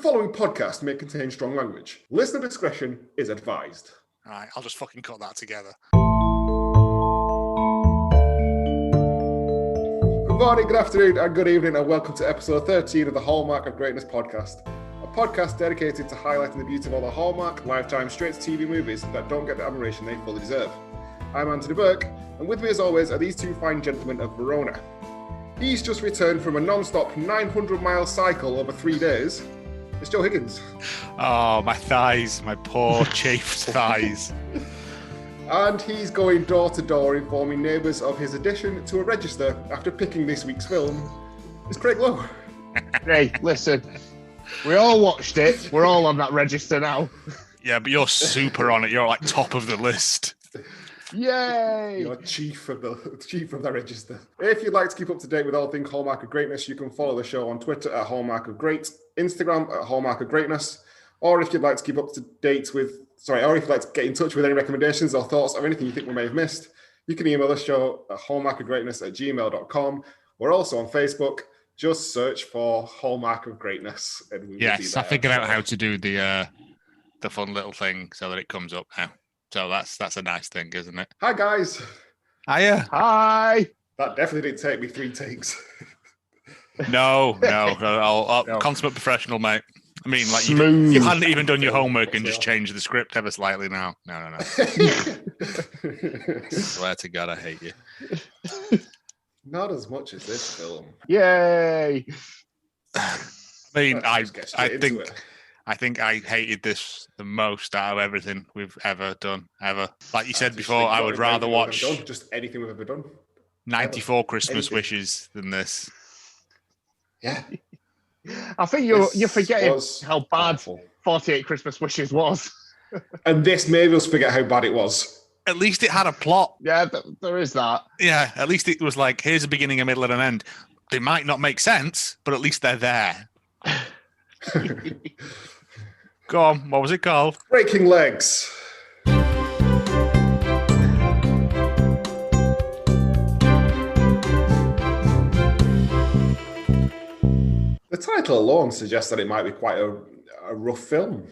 following podcast may contain strong language. Listener discretion is advised. All right, I'll just fucking cut that together. Good morning, good afternoon, and good evening, and welcome to episode 13 of the Hallmark of Greatness podcast. A podcast dedicated to highlighting the beauty of all the Hallmark, Lifetime, straight-to-TV movies that don't get the admiration they fully deserve. I'm Anthony Burke, and with me as always are these two fine gentlemen of Verona. He's just returned from a non-stop 900-mile cycle over 3 days. It's Joe Higgins. Oh, my thighs, my poor chafed thighs. And he's going door to door informing neighbours of his addition to a register after picking this week's film. It's Craig Lowe. Hey, listen, we all watched it. We're all on that register now. Yeah, but you're super on it. You're like top of the list. Yay! You're chief of the register. If you'd like to keep up to date with all things Hallmark of Greatness, you can follow the show on Twitter at Hallmark of Great, Instagram at Hallmark of Greatness, or if you'd like to keep up to date with, or if you'd like to get in touch with any recommendations or thoughts or anything you think we may have missed, you can email the show at hallmarkofgreatness@gmail.com. We're also on Facebook. Just search for Hallmark of Greatness. And we Yes, I figured out how to do the fun little thing so that it comes up now. So that's a nice thing, isn't it? Hi, guys. Hiya. Hi. That definitely didn't take me 3 takes. No. Consummate professional, mate. I mean, like you hadn't even done your homework and just changed the script ever slightly now. No. Swear to God, I hate you. Not as much as this film. Yay. I mean, I think I hated this the most out of everything we've ever done, ever. Like you said before, I would rather watch just anything we've ever done. 94 Christmas Wishes than this. Yeah. I think you're forgetting how bad 48 Christmas Wishes was. And this made us forget how bad it was. At least it had a plot. Yeah, there is that. Yeah, at least it was like, here's a beginning, a middle, and an end. They might not make sense, but at least they're there. Go on, what was it called? Breaking Legs. The title alone suggests that it might be quite a rough film.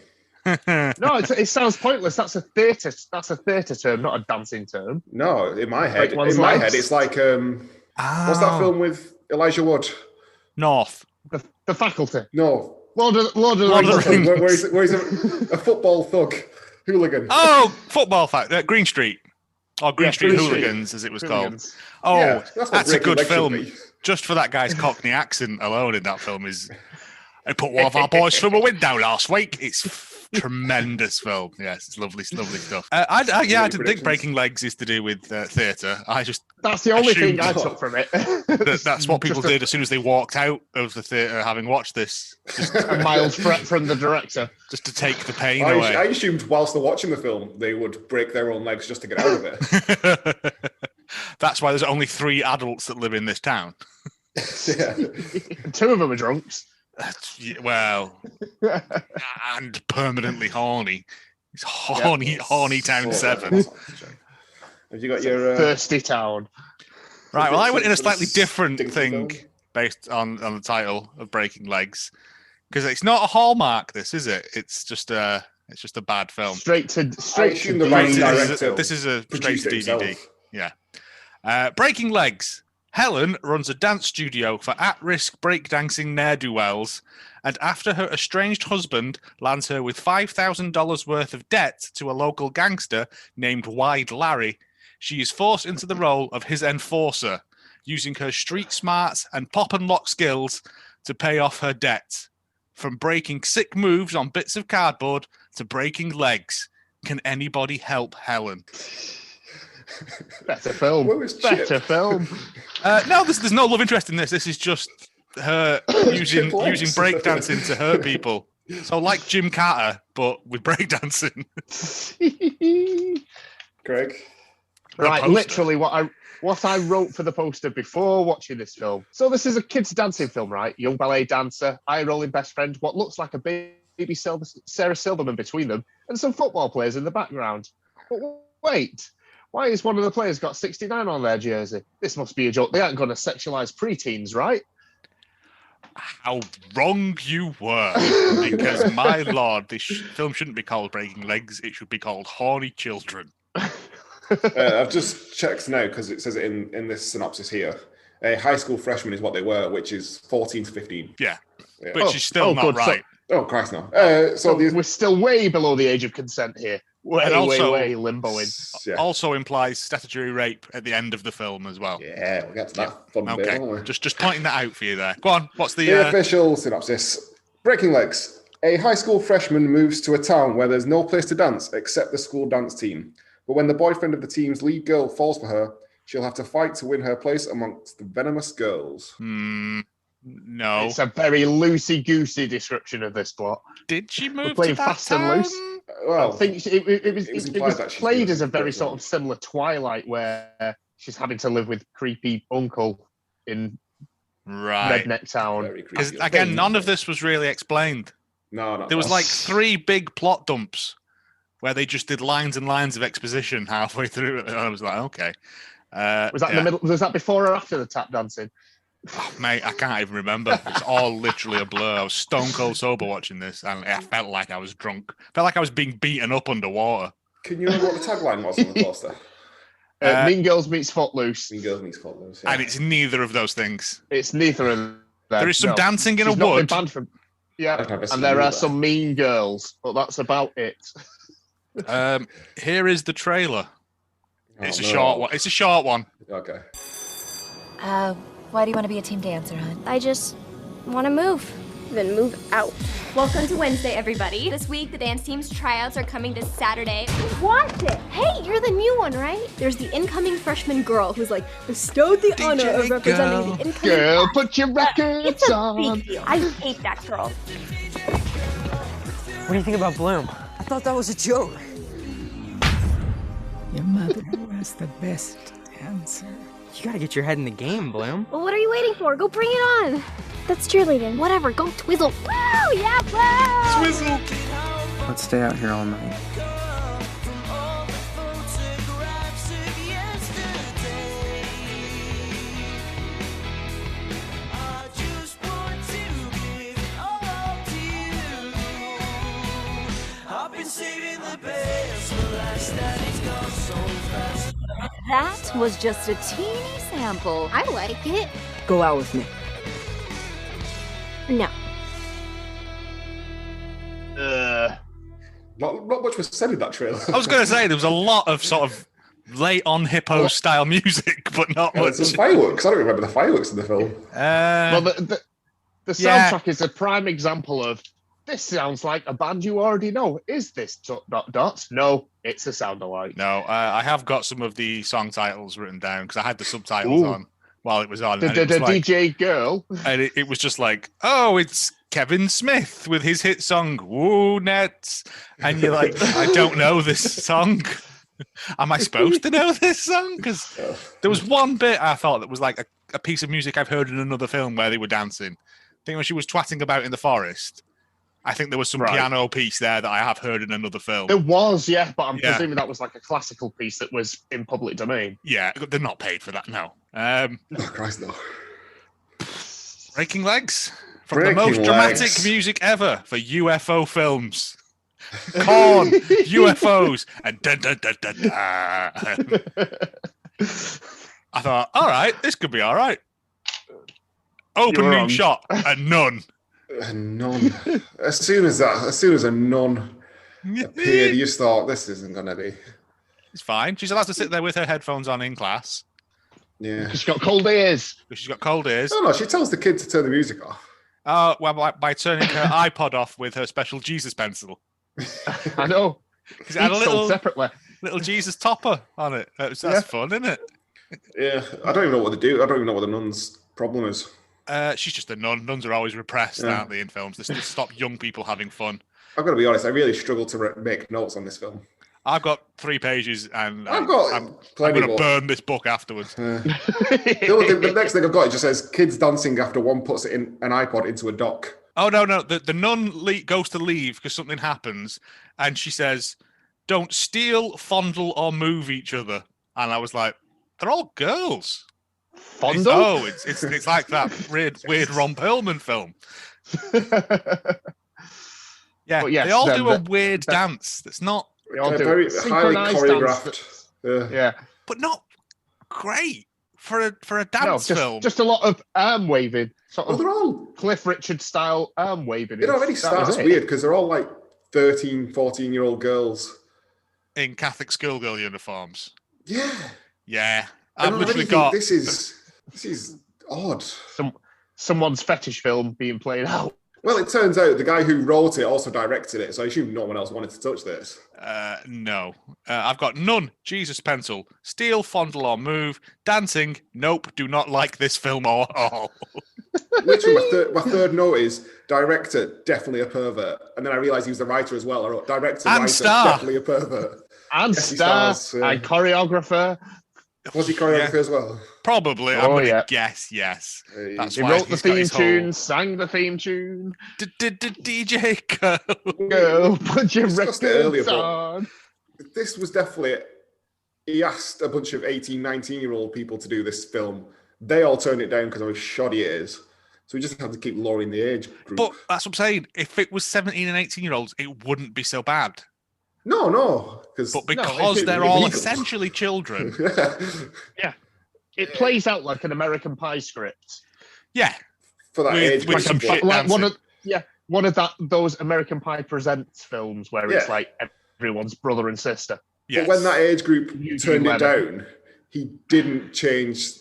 No, it sounds pointless. That's a theatre term, not a dancing term. No, in my head, it's like what's that film with Elijah Wood? North. The Faculty. No. Lord of the Rings. Where he's a football thug hooligan. Oh, football fact. Green Street. Or Green Street Hooligans, as it was called. Oh, yeah, that's a good film. Just for that guy's Cockney accent alone in that film is... I put one of our boys through a window last week. It's tremendous film. Yes, it's lovely stuff. I didn't think Breaking Legs is to do with theatre. That's the only thing I took from it. That's what people did as soon as they walked out of the theatre having watched this. Just a mild threat from the director. Just to take the pain away. I assumed whilst they're watching the film, they would break their own legs just to get out of it. That's why there's only 3 adults that live in this town. Yeah. 2 of them are drunks. Well, and permanently horny. It's horny town 7. Have you got your thirsty town? Right. Well, I went in a slightly different thing based on the title of Breaking Legs, because it's not a Hallmark. This is it. It's just a bad film. Straight to director. This is a straight to DVD. Yeah. Breaking Legs. Helen runs a dance studio for at-risk breakdancing ne'er-do-wells, and after her estranged husband lands her with $5,000 worth of debt to a local gangster named Wide Larry, she is forced into the role of his enforcer, using her street smarts and pop and lock skills to pay off her debt. From breaking sick moves on bits of cardboard to breaking legs, can anybody help Helen? Better film. Film. No, there's no love interest in this. This is just her using breakdancing to hurt people. So like Jim Carter, but with breakdancing. Craig? Right, literally what I wrote for the poster before watching this film. So this is a kids' dancing film, right? Young ballet dancer, eye-rolling best friend, what looks like a baby Sarah Silverman between them, and some football players in the background. But wait... Why has one of the players got 69 on their jersey? This must be a joke. They aren't going to sexualise preteens, right? how wrong you were. Because, my lord, this film shouldn't be called Breaking Legs. It should be called Horny Children. I've just checked now because it says it in this synopsis here. A high school freshman is what they were, which is 14 to 15. Yeah. Which is still not good. right. Oh, Christ, no. So we're still way below the age of consent here. Way limboing. Yeah. Also implies statutory rape at the end of the film as well. Yeah, we'll get to that fun bit, won't we? Just pointing that out for you there. Go on, what's the official synopsis? Breaking Legs. A high school freshman moves to a town where there's no place to dance except the school dance team. But when the boyfriend of the team's lead girl falls for her, she'll have to fight to win her place amongst the venomous girls. No. It's a very loosey-goosey description of this plot. Did she move playing to that fast town? and loose? Well, I think it was played as a very sort sort of similar Twilight, where she's having to live with creepy uncle in Redneck Town. Because again, none of this was really explained. No, there was like 3 big plot dumps where they just did lines and lines of exposition halfway through it, and I was like, okay. Was that in the middle? Was that before or after the tap dancing? Oh, mate, I can't even remember. It's all literally a blur. I was stone cold sober watching this, and I felt like I was drunk. Felt like I was being beaten up underwater. Can you remember what the tagline was on the poster? Mean Girls meets Footloose. Mean Girls meets Footloose. Yeah. And it's neither of those things. It's neither of them. There is some dancing in a not wood. been banned from, and there are some mean girls, but that's about it. Here is the trailer. It's a short one. Okay. Why do you want to be a team dancer, hon? I just want to move. Then move out. Welcome to Wednesday, everybody. This week, the dance team's tryouts are coming this Saturday. I want it. Hey, you're the new one, right? There's the incoming freshman girl who's like bestowed the honor of representing the incoming. Girl, put your records it's a on. big deal. I hate that girl. What do you think about Bloom? I thought that was a joke. Your mother was the best dancer. You gotta get your head in the game, Bloom. Well, what are you waiting for? Go bring it on. That's cheerleading. Whatever, go twizzle. Woo! Yeah, woo! Twizzle! Let's stay out here all night. That was just a teeny sample. I like it. Go out with me. No. Not much was said in that trailer. I was going to say, there was a lot of sort of late on hippo style music, but not much. Some fireworks. I don't remember the fireworks in the film. Well, the soundtrack is a prime example of this sounds like a band you already know. Is this ... No, it's a sound alike. No, I have got some of the song titles written down because I had the subtitles on while it was on. The DJ girl. And it was just like, oh, it's Kevin Smith with his hit song, Woo Nets. And you're like, I don't know this song. Am I supposed to know this song? Because there was one bit I thought that was like a piece of music I've heard in another film where they were dancing. I think when she was twatting about in the forest. I think there was some piano piece there that I have heard in another film. There was, yeah, but I'm presuming that was like a classical piece that was in public domain. Yeah, they're not paid for that, no. Oh, Christ, no. Breaking Legs. From the most dramatic music ever for UFO films. Corn, UFOs, and I thought, all right, this could be all right. Opening shot, a nun. A nun. As soon as a nun appeared, you thought this isn't gonna be. It's fine. She's allowed to sit there with her headphones on in class. Yeah. She's got cold ears. She's got cold ears. No, she tells the kid to turn the music off. Well, by turning her iPod off with her special Jesus pencil. I know. It had a separately. Little Jesus topper on it. That's fun, isn't it? Yeah. I don't even know what to do. I don't even know what the nun's problem is. She's just a nun. Nuns are always repressed, aren't they, in films? They just stop young people having fun. I've got to be honest, I really struggle to make notes on this film. I've got 3 pages, and I'm going to burn this book afterwards. The next thing I've got, it just says, kids dancing after one puts it in an iPod into a dock. Oh, no. The nun goes to leave because something happens, and she says, don't steal, fondle, or move each other. And I was like, they're all girls. Fondle? It's like that weird Ron Perlman film. Yeah, But yes, they all do a weird dance that's not... They all do very highly synchronized choreographed. Yeah. But not great for a No, dance film. just a lot of arm waving. Sort of they're all... Cliff Richard style arm waving. It already starts weird because they're all like 13, 14-year-old girls. In Catholic schoolgirl uniforms. Yeah. Yeah. And I've literally got... This is odd. Someone's fetish film being played out. Well, it turns out the guy who wrote it also directed it, so I assume no one else wanted to touch this. No. I've got none. Jesus pencil. Steal, fondle, or move. Dancing. Nope. Do not like this film at all. Literally, my third note is director, definitely a pervert. And then I realised he was the writer as well. I wrote director, And writer, star. definitely a pervert. And Yes, he star, stars, yeah. and choreographer. Was he choreographer as well? Probably. I'm going to guess yes. That's He why wrote the he's got theme his tune, sang the theme tune. DJ Go. Girl, put your discussed it earlier, records but on. this was definitely... He asked a bunch of 18, 19-year-old people to do this film. They all turned it down because of how shoddy it is. So we just have to keep lowering the age group. But that's what I'm saying. If it was 17 and 18-year-olds, it wouldn't be so bad. No. But because they're all essentially children. Yeah. It plays out like an American Pie script. Yeah. For that age with some group. shit Like dancing. one of those American Pie Presents films where it's like everyone's brother and sister. Yes. But when that age group turned it 11. down, he didn't change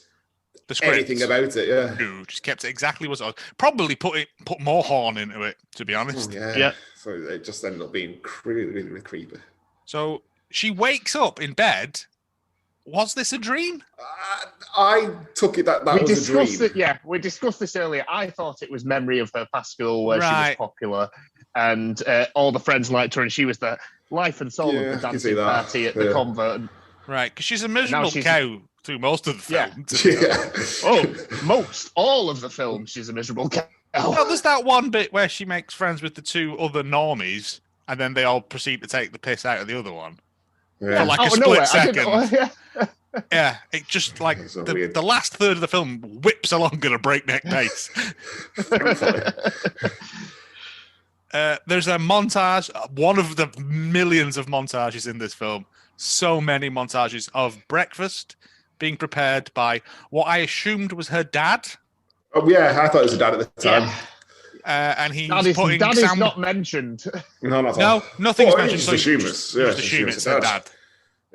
the script. anything about it. Yeah. No, just kept it exactly what it was. Probably put more horn into it, to be honest. Yeah. So it just ended up being really, really, really creepy. So she wakes up in bed. Was this a dream? I took it that we was a discussed dream. it. Yeah, we discussed this earlier. I thought it was memory of her past school where she was popular, and all the friends liked her, and she was the life and soul of the dancing party at the convent. Right, because she's a miserable cow through most of the film. All of the film, she's a miserable cow. Well, there's that one bit where she makes friends with the two other normies, and then they all proceed to take the piss out of the other one. Yeah. For like a split second. Yeah, it just like the last third of the film whips along at a breakneck pace. There's a montage, one of the millions of montages in this film. So many montages of breakfast being prepared by what I assumed was her dad. Oh yeah, I thought it was a dad at the time. And he's putting that is not mentioned. No, not at all. No, nothing's mentioned. Just assume it's her dad.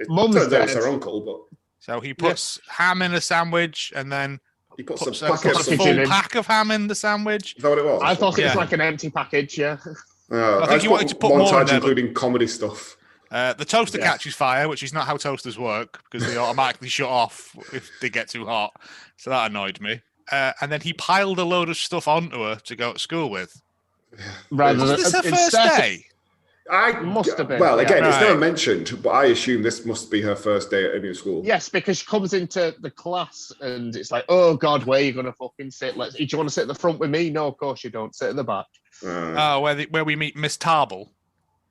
Mum's turns out it's her uncle, but so he puts ham in a sandwich, and then he puts a full pack of ham in the sandwich. Is that what it was? I thought it was like an empty package. Yeah. I think he wanted to put more in there, including comedy stuff. The toaster catches fire, which is not how toasters work because they automatically shut off if they get too hot. So that annoyed me. And then he piled a load of stuff onto her to go to school with. Was this her first day? Must have been. Well, again, it's never mentioned, but I assume this must be her first day at a new school. Yes, because she comes into the class and it's like, oh God, where are you going to fucking sit? Do you want to sit at the front with me? No, of course you don't. Sit at the back. Where we meet Miss Tarble.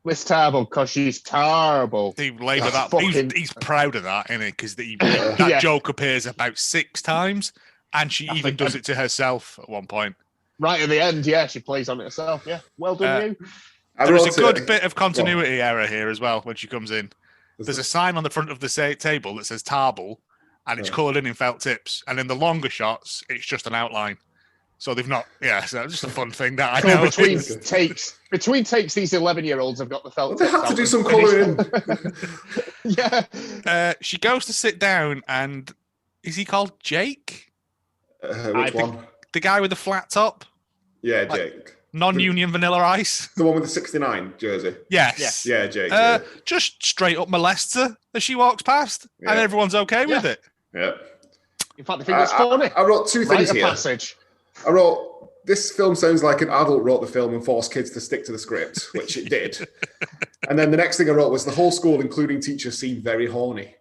Miss Tarble, because she's Tarble. He labour that. He's proud of that, isn't he? Because that joke appears about 6 times, and she even does it to herself at one point. Right at the end, she plays on it herself. Yeah, well done, you. There's a good bit of continuity error here as well when she comes in. There's a sign on the front of the table that says Tarble, and it's coloured in felt tips. And in the longer shots, it's just an outline. So they've not, so just a fun thing that I know. Between takes, these 11-year-olds have got the felt tips. They have to do some colouring. She goes to sit down, and is he called Jake? Which one? The guy with the flat top? Yeah, Jake. Non-union Vanilla Ice. The one with the 69 jersey. Yes. Yeah, Jake. Just straight up molests her as she walks past, and everyone's okay with it. Yeah. In fact, I think it's funny. I wrote 2 things here. Passage. I wrote, this film sounds like an adult wrote the film and forced kids to stick to the script, which it did. And then the next thing I wrote was the whole school, including teachers, seemed very horny.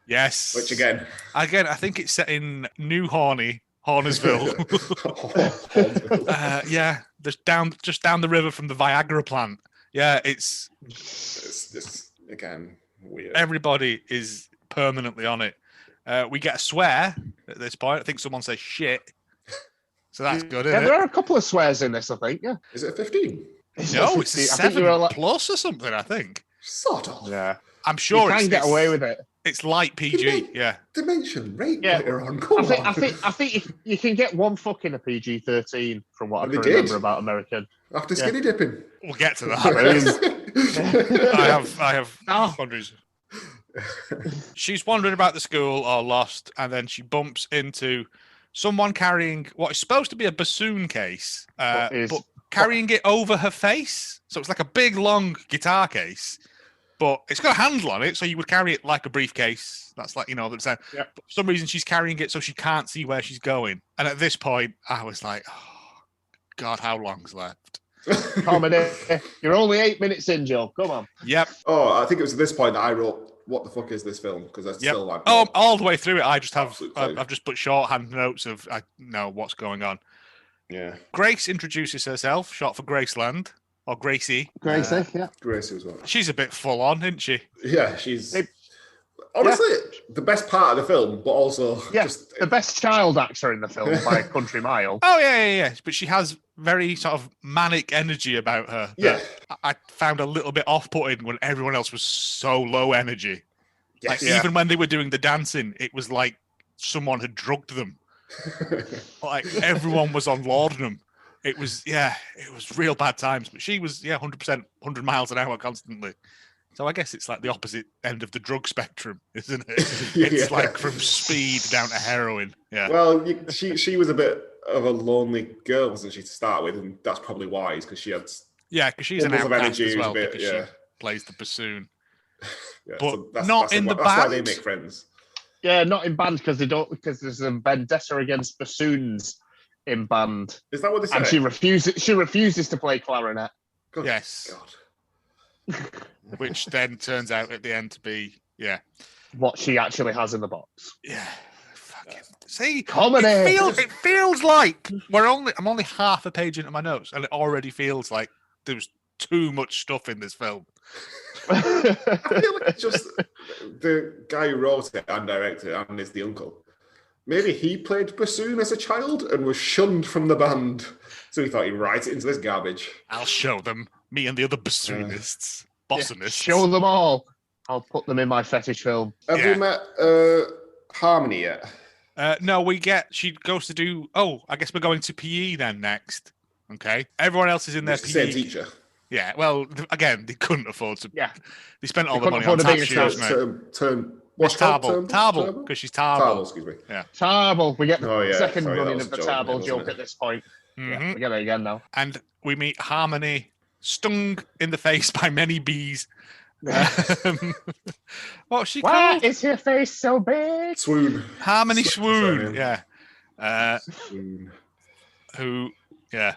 Yes. Which again, I think it's set in New Horny. Hornersville. Just down the river from the Viagra plant. Yeah, it's just, again, weird. Everybody is permanently on it. We get a swear at this point. I think someone says shit. So that's good, Yeah, isn't there it? are a couple of swears in this, I think. Yeah. Is it a 15? No, it's a 7 like... plus or something, I think. Sort of. Yeah. I'm sure you can get away with it. It's light PG, yeah. Dimension, rape Yeah. later on. Come on. I think you can get one fuck in a PG-13 from what I can remember about American. After skinny dipping. We'll get to that. I have hundreds. She's wandering about the school all lost, and then she bumps into someone carrying what is supposed to be a bassoon case, but carrying it over her face. So it's like a big, long guitar case, but it's got a handle on it, so you would carry it like a briefcase. That's like, but for some reason she's carrying it so she can't see where she's going. And at this point, I was like, oh, God, how long's left? Comedy. You're only 8 minutes in, Joe. Come on. Yep. Oh, I think it was at this point that I wrote, what the fuck is this film? Because that's still like... Oh, all the way through it, I just have... I've just put shorthand notes of, I know what's going on. Yeah. Grace introduces herself, short for Graceland, or Gracie. Gracie, yeah. Gracie as well. She's a bit full on, isn't she? Yeah, she's... Honestly, the best part of the film, but also just... the best child actor in the film by a country mile. Oh, yeah. But she has very sort of manic energy about her. Yeah. I found a little bit off-putting when everyone else was so low energy. Yes. Even when they were doing the dancing, it was like someone had drugged them. Like everyone was on laudanum. It was real bad times. But she was 100%, 100 miles an hour constantly. So I guess it's like the opposite end of the drug spectrum, isn't it? It's like from speed down to heroin. Yeah. Well, she was a bit of a lonely girl, wasn't she, to start with, and that's probably wise because she had. Yeah, because she's an outcast as well because she plays the bassoon. Yeah, but so not in the band. That's why they make friends. Yeah, not in band because there's a vendetta against bassoons in band. Is that what they say? And she refuses to play clarinet. God, yes. God. Which then turns out at the end to be what she actually has in the box. Yeah. Fucking see, comedy. It feels like I'm only half a page into my notes, and it already feels like there's too much stuff in this film. I feel like it's just the guy who wrote it and directed it and is the uncle. Maybe he played bassoon as a child and was shunned from the band, so he thought he'd write it into this garbage. I'll show them, me and the other bassoonists, bossonists. Show them all. I'll put them in my fetish film. Have we met Harmony yet? No, she goes to do. Oh, I guess we're going to PE then next. Okay, everyone else is in their PE. Same teacher. Yeah, well, again, they couldn't afford to. Yeah, they spent all the money on tap shoes, mate. What's Tarble? Because she's Tarble. Tarble, excuse me. Yeah, Tarble. We get the second running of the Tarble joke at this point. Mm-hmm. Yeah, we get it again now. And we meet Harmony, stung in the face by many bees. What's she called? Why is your face so big? Swoon. Harmony Swoon. Yeah. Swoon. Who? Yeah.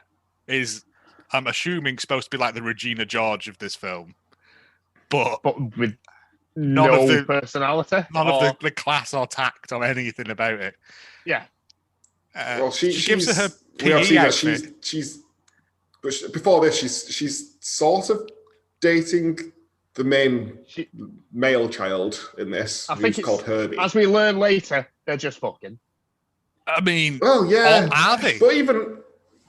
Is I'm assuming supposed to be like the Regina George of this film, but with none of the personality, none of the class or tact or anything about it. Yeah. Well, she gives her her PE outfit. She's before this. She's sort of dating the main male child in this. I think it's called Herbie. As we learn later, they're just fucking. I mean, well, yeah, are they?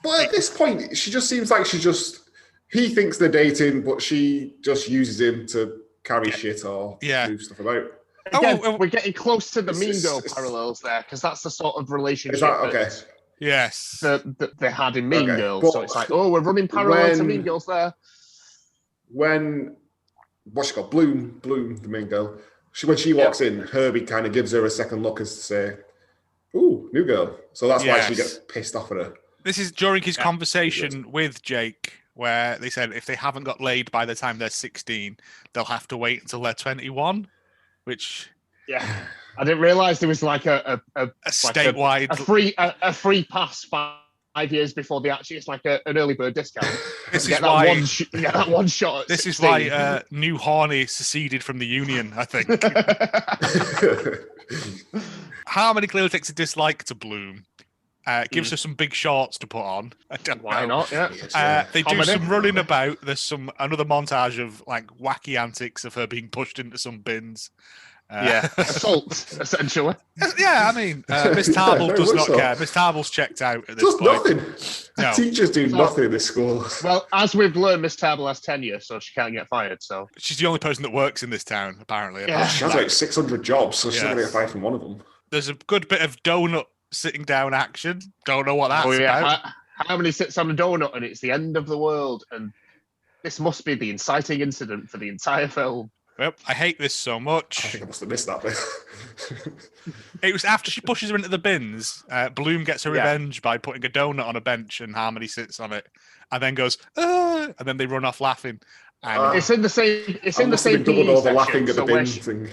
But at this point, she just seems like he thinks they're dating, but she just uses him to carry shit or move stuff about. Again, we're getting close to the Mean Girl parallels there, because that's the sort of relationship that they had in Mean Girls. But so it's like, we're running parallel to Mean Girls there. When what's she called? Bloom, the main girl. When she walks in, Herbie kind of gives her a second look as to say, "Ooh, new girl." So that's why she gets pissed off at her. This is during his conversation with Jake, where they said if they haven't got laid by the time they're 16, they'll have to wait until they're 21. Which, I didn't realize there was like a statewide a free pass 5 years before it's like an early bird discount. This is why that one shot. This is why New Horny seceded from the union, I think. Harmony clearly takes a dislike to Bloom. Gives her some big shorts to put on. Why not? Yeah. They do some running about. There's another montage of like wacky antics of her being pushed into some bins. Assault, essentially. Yeah, I mean, Miss Tarble very does much not so. care. Miss Tarble's checked out at this Just point. nothing. No. Teachers do nothing in this school. Well, as we've learned, Miss Tarble has tenure, so she can't get fired. So She's the only person that works in this town, apparently. Yeah. She has like 600 jobs, so she's not going to get fired from one of them. There's a good bit of donut sitting down action. Don't know what that's about. How many sits on a donut and it's the end of the world? And this must be the inciting incident for the entire film. Yep, I hate this so much. I think I must have missed that bit. It was after she pushes her into the bins. Bloom gets her revenge by putting a donut on a bench, and Harmony sits on it, and then goes, and then they run off laughing. And it's in the same. It's in the same. Doubled PE all the section, laughing at so the where bin she, thing.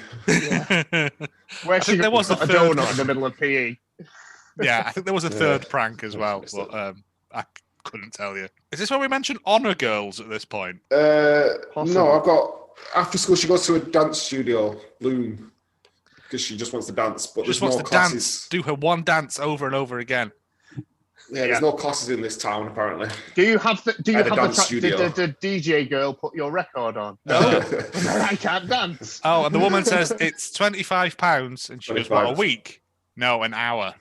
where she there was got a a third donut in the middle of PE. Yeah, I think there was a third prank as well, but I couldn't tell you. Is this where we mention honor girls at this point? No, I've got. After school, she goes to a dance studio, Bloom, because she just wants to dance. But Just there's wants no to classes. dance, do her one dance over and over again. Yeah, there's no classes in this town apparently. Do you have the? Do you At a have dance the, studio. the DJ girl put your record on? No. I can't dance. Oh, and the woman says it's £25, and she goes, what, a 25. week? No, an hour.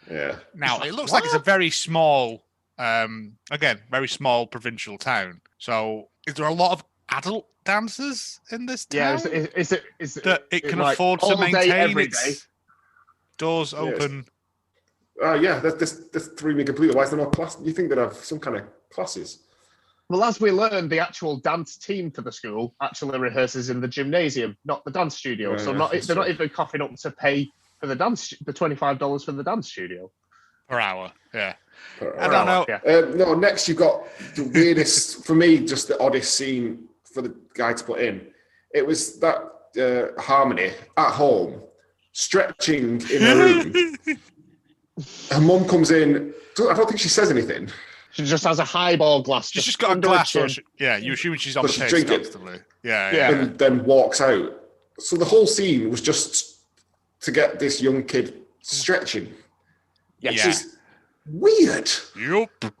Yeah. Now, it looks like it's a very small, again, very small provincial town. So, is there a lot of adult dancers in this town? Yeah, is it that it can like afford to all day, maintain every its day? doors open? Yeah, this threw me completely. Why is there no class? You think they'd have some kind of classes? Well, as we learned, the actual dance team for the school actually rehearses in the gymnasium, not the dance studio. So they're not even coughing up to pay for the $25 for the dance studio Per hour, yeah. Per I don't know. Yeah. No, next you've got the weirdest, for me, just the oddest scene for the guy to put in. It was that Harmony at home, stretching in her room. Her mum comes in. I don't think she says anything. She just has a highball glass. She's just got a glass. You assume she's on But the she's piss drinking. constantly. Yeah. And then walks out. So the whole scene was just to get this young kid stretching. Yes. Which is weird. Yup.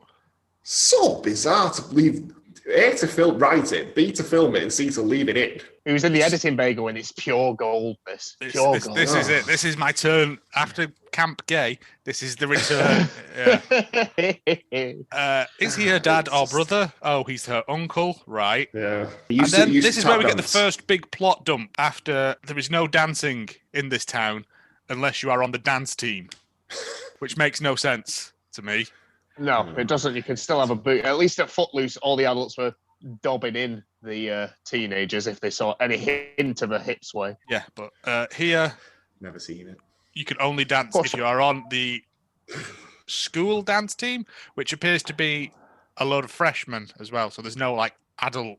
So bizarre to leave. A, to write it, B, to film it, and C, to leave it in. He was in the editing bay going, it's pure gold, this. Pure gold. This is it. This is my turn. After Camp Gay, this is the return. Is he her dad or brother? Oh, he's her uncle, right. Yeah. And then this is where we get the first big plot dump after there is no dancing in this town unless you are on the dance team, which makes no sense to me. No, it doesn't. You can still have a boot. At least at Footloose, all the adults were dobbing in the teenagers if they saw any hint of a hip sway. Yeah, but here... Never seen it. You can only dance if you are on the school dance team, which appears to be a load of freshmen as well. So there's no like adult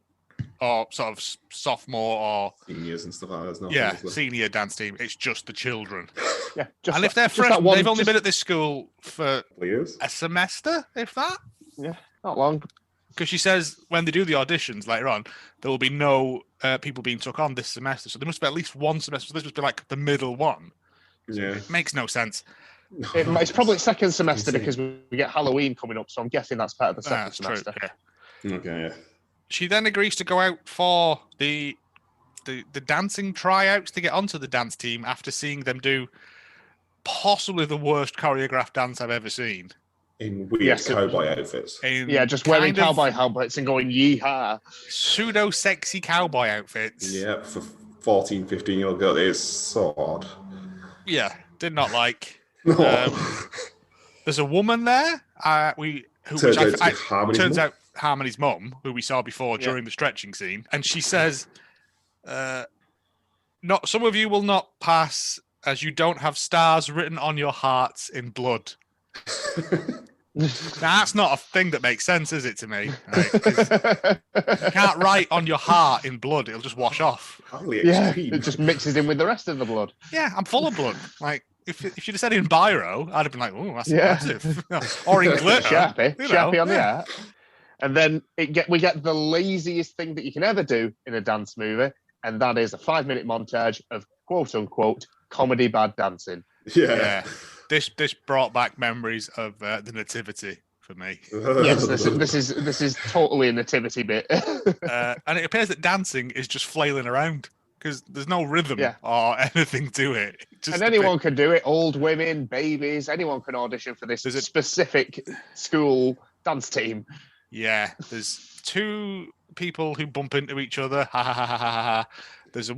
or sort of sophomore or seniors and stuff like that. Yeah, senior dance team. It's just the children. Yeah, and if they're freshmen, they've only been at this school for years, a semester, if that. Yeah, not long. Because she says when they do the auditions later on, there will be no people being took on this semester. So there must be at least one semester. So this must be like the middle one. So Yeah, it makes no sense. It's probably second semester because we get Halloween coming up. So I'm guessing that's part of the second semester. True, yeah. Okay, yeah. She then agrees to go out for the dancing tryouts to get onto the dance team after seeing them do possibly the worst choreographed dance I've ever seen. In weird cowboy outfits. Just wearing cowboy helmets and going yeehaw. Pseudo sexy cowboy outfits. Yeah, for 14, 15-year-old girl, it is so odd. Yeah, did not like. No. There's a woman there. Turns out Harmony's mum, who we saw before during the stretching scene, and she says, "Not some of you will not pass, as you don't have stars written on your hearts in blood." Now, that's not a thing that makes sense, is it, to me? Right? You can't write on your heart in blood; it'll just wash off. It just mixes in with the rest of the blood. Yeah, I'm full of blood. Like, if you'd have said it in biro, I'd have been like, "Oh, that's impressive." Or in glitter, Sharpie on the air. And then we get the laziest thing that you can ever do in a dance movie, and that is a 5-minute montage of quote unquote comedy bad dancing. Yeah. This brought back memories of the nativity for me. Yes, this is totally a nativity bit. And it appears that dancing is just flailing around. because there's no rhythm or anything to it. And anyone can do it. Old women, babies, anyone can audition for this specific school dance team. Yeah, there's two people who bump into each other. Ha ha ha ha ha ha. There's a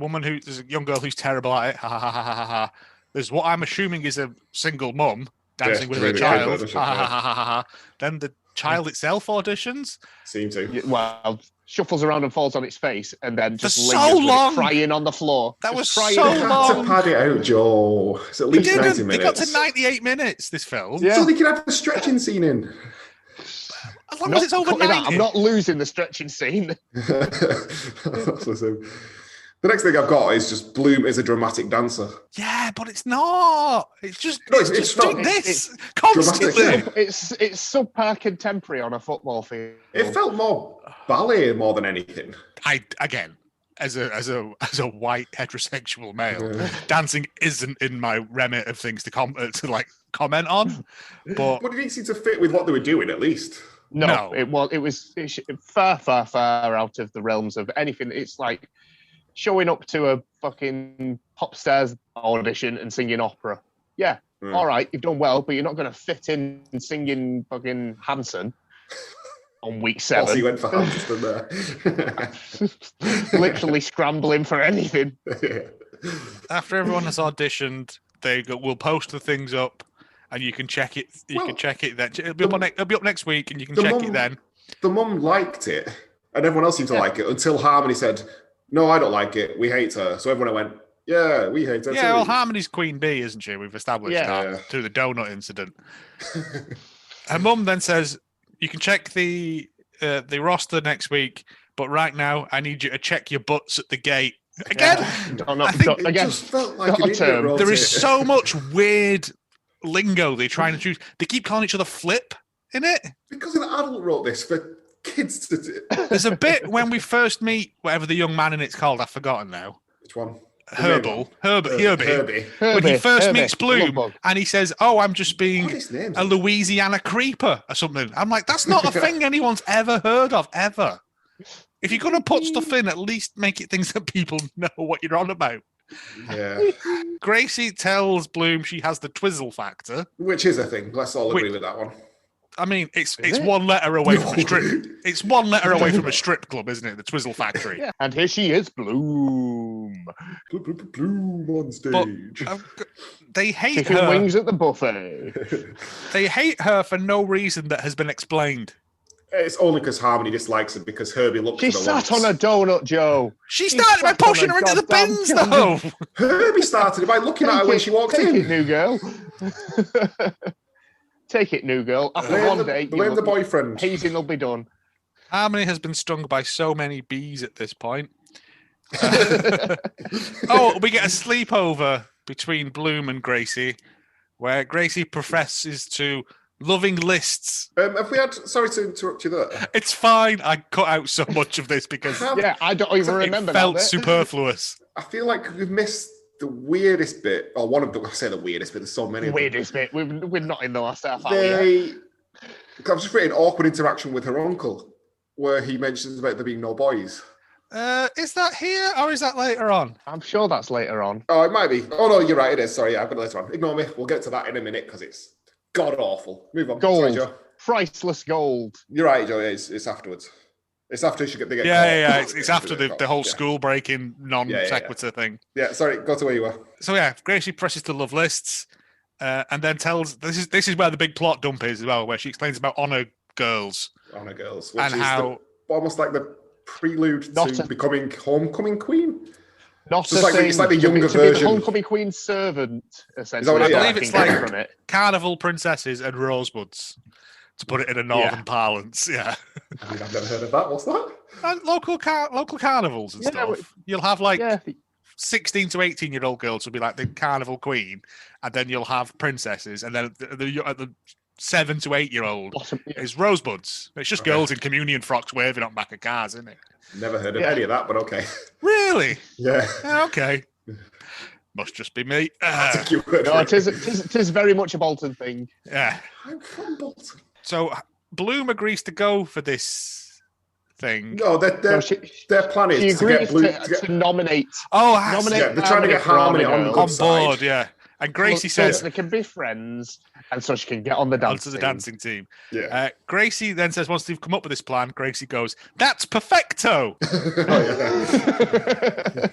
young girl who's terrible at it. Ha ha ha ha ha ha. There's what I'm assuming is a single mum dancing with her child. Ha ha ha ha ha. Then the child itself auditions. Seem to. Well, shuffles around and falls on its face, and then just so long crying on the floor. That was so To long. pad it out, Joe. It's at least 90 minutes. They got to 98 minutes. This film. Yeah. So they can have the stretching scene in. As long as it's over 90. I'm not losing the stretching scene. The next thing I've got is just Bloom is a dramatic dancer. Yeah, but it's not. It's just it's doing this constantly. It's subpar contemporary on a football field. It felt more ballet more than anything. As a white heterosexual male, dancing isn't in my remit of things to comment on. But it didn't seem to fit with what they were doing, at least. No. It was far out of the realms of anything. It's like showing up to a fucking pop stars audition and singing opera. Yeah, all right, you've done well, but you're not going to fit in singing fucking Hanson on week 7. Also, you went for Hanson there. Literally scrambling for anything. After everyone has auditioned, we'll post the things up, and you can check it. You can check it then. It'll be up next week, and you can check it then. The mum liked it, and everyone else seemed to like it until Harmony said, "No, I don't like it. We hate her." So everyone went, "Yeah, we hate her." Yeah, well, Harmony's Queen Bee, isn't she? We've established that through the donut incident. Her mum then says, "You can check the roster next week, but right now I need you to check your butts at the gate." Again, I think it just felt like an idiot wrote there is so much weird lingo they're trying to choose. They keep calling each other flip in it. Because an adult wrote this for kids to do. There's a bit when we first meet whatever the young man in it's called. I've forgotten now. Which one? Herbie. Herbie. When he first meets Bloom and he says, "Oh, I'm just being a Louisiana creeper" or something. I'm like, that's not a thing anyone's ever heard of, ever. If you're going to put stuff in, at least make it things that people know what you're on about. Yeah. Gracie tells Bloom she has the twizzle factor. Which is a thing. Let's all agree with that one. I mean, it's one letter away from a strip. It's one letter away from a strip club, isn't it? The Twizzle Factory. Yeah. And here she is, Bloom. Bloom on stage. But, they hate Chicken her. Wings at the buffet. They hate her for no reason that has been explained. It's only because Harmony dislikes her because Herbie looked She at her sat once. on a donut, Joe. She started by pushing her into the bins, though. Herbie started it by looking at her when she walked in. Take it, new girl. Take it, new girl. After one day, blame the boyfriend. Hazing will be done. Harmony has been stung by so many bees at this point. Oh, we get a sleepover between Bloom and Gracie, where Gracie professes to loving lists. Have we had? Sorry to interrupt you there. It's fine. I cut out so much of this because I don't even remember. It felt superfluous. I feel like we've missed the weirdest bit, or one of the. I say the weirdest bit. There's so many. Weirdest bit. We're not in the last half hour. I've just written awkward interaction with her uncle, where he mentions about there being no boys. Is that here or is that later on? I'm sure that's later on. Oh, it might be. Oh no, you're right. It is. Sorry, I've got it later on. Ignore me. We'll get to that in a minute because it's god awful. Move on. Gold. Sorry, Joe. Priceless gold. You're right, Joe. It's afterwards. It's after they get yeah. caught. It's after the whole school breaking non sequitur thing. Yeah, sorry. Go to where you were. So yeah, Gracie presses to love lists, and then tells this is where the big plot dump is as well, where she explains about honor girls, which and is how almost like the prelude to becoming homecoming queen. Not so it's like the younger version. The homecoming queen servant, essentially. I believe it's like from carnival princesses and rosebuds, to put it in a northern parlance. Yeah. I mean, I've never heard of that. What's that? Local carnivals and stuff. You'll have 16 to 18-year-old girls will be like the carnival queen, and then you'll have princesses, and then the 7 to 8-year-old is rosebuds. It's just girls in communion frocks waving on back of cars, isn't it? Never heard of any of that, but okay. Really? Yeah. Okay. Must just be me. No, it is very much a Bolton thing. Yeah. I'm from Bolton. So Bloom agrees to go for this thing. No, their plan is to get Bloom to nominate. Nominate. Yeah, they're trying to get Harmony on the good side. Board. Yeah, and Gracie says they can be friends, and so she can get on the dancing team. Yeah. Gracie then says, once they've come up with this plan, Gracie goes, "That's perfecto."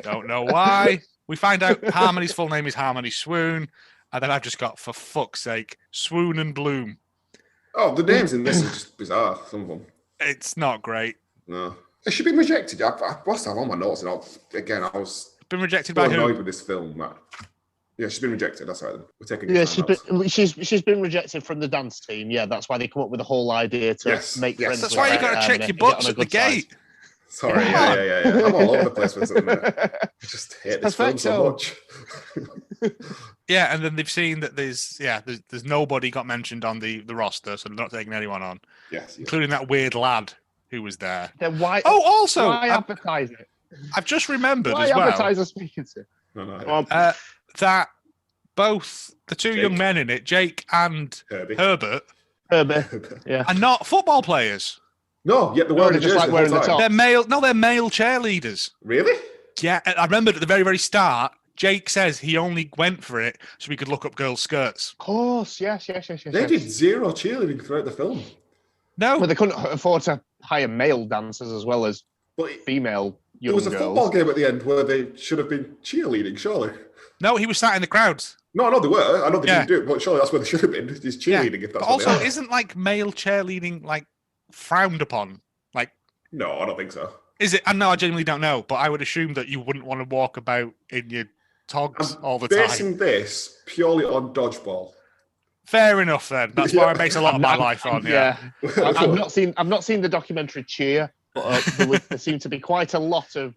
Don't know why. We find out Harmony's full name is Harmony Swoon, and then I've just got, for fuck's sake, Swoon and Bloom. Oh, the names in this are just bizarre. Some of them. It's not great. No. Has she been rejected? I must have on my notes, and I was been rejected so by annoyed who? with this film. That yeah, she's been rejected. That's right. Then we're taking. Yeah, she's been rejected from the dance team. Yeah, that's why they come up with the whole idea to make friends. That's with why you her, got to check your books at the gate. Sorry, yeah. I'm all over the place with this at the minute. I just hate this film so much. Yeah, and then they've seen that there's nobody got mentioned on the roster, so they're not taking anyone on. Yes. Including that weird lad who was there. Then why? Oh, also, why advertise it? I've just remembered why as well. advertiser speaking to? No. That both the two young men in it, Jake and Herbert, yeah, are not football players. No, yet they're wearing just like wearing the top. They're male cheerleaders. Really? Yeah, I remembered at the very, very start, Jake says he only went for it so he could look up girls' skirts. Of course, yes. They did zero cheerleading throughout the film. No. Well, they couldn't afford to hire male dancers as well as female young girls. There was a football game at the end where they should have been cheerleading, surely. No, he was sat in the crowds. No, they were. I know they didn't do it, but surely that's where they should have been. Is cheerleading if that's but what also, they are. isn't like male cheerleading like frowned upon? Like, no, I don't think so. Is it? I know, I genuinely don't know, but I would assume that you wouldn't want to walk about in your togs all the time. Basing this purely on dodgeball. Fair enough, then. That's why I base a lot of my life on. Yeah, I've not seen the documentary Cheer, but there seem to be quite a lot of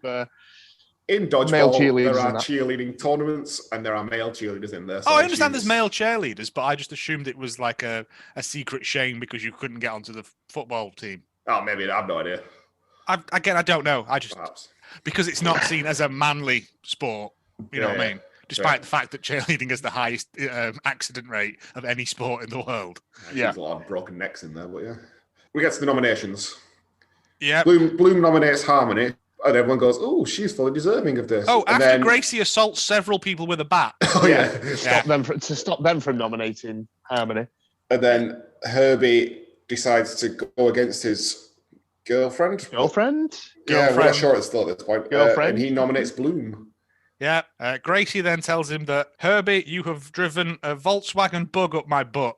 in dodgeball. Male cheerleaders there are cheerleading tournaments, and there are male cheerleaders in there. So I understand there's male cheerleaders, but I just assumed it was like a secret shame because you couldn't get onto the football team. Oh, maybe I have no idea. I don't know. I just Perhaps. Because it's not seen as a manly sport. You know what I mean? Despite the fact that cheerleading has the highest accident rate of any sport in the world. There's a lot of broken necks in there, but yeah. We get to the nominations. Yeah. Bloom nominates Harmony, and everyone goes, "Oh, she's fully deserving of this." Oh, after Gracie assaults several people with a bat. Oh yeah, to stop them from nominating Harmony. And then Herbie decides to go against his girlfriend. Yeah, we're not sure it's still at this point. Girlfriend. And he nominates Bloom. Yeah. Gracie then tells him that, Herbie, you have driven a Volkswagen Bug up my butt.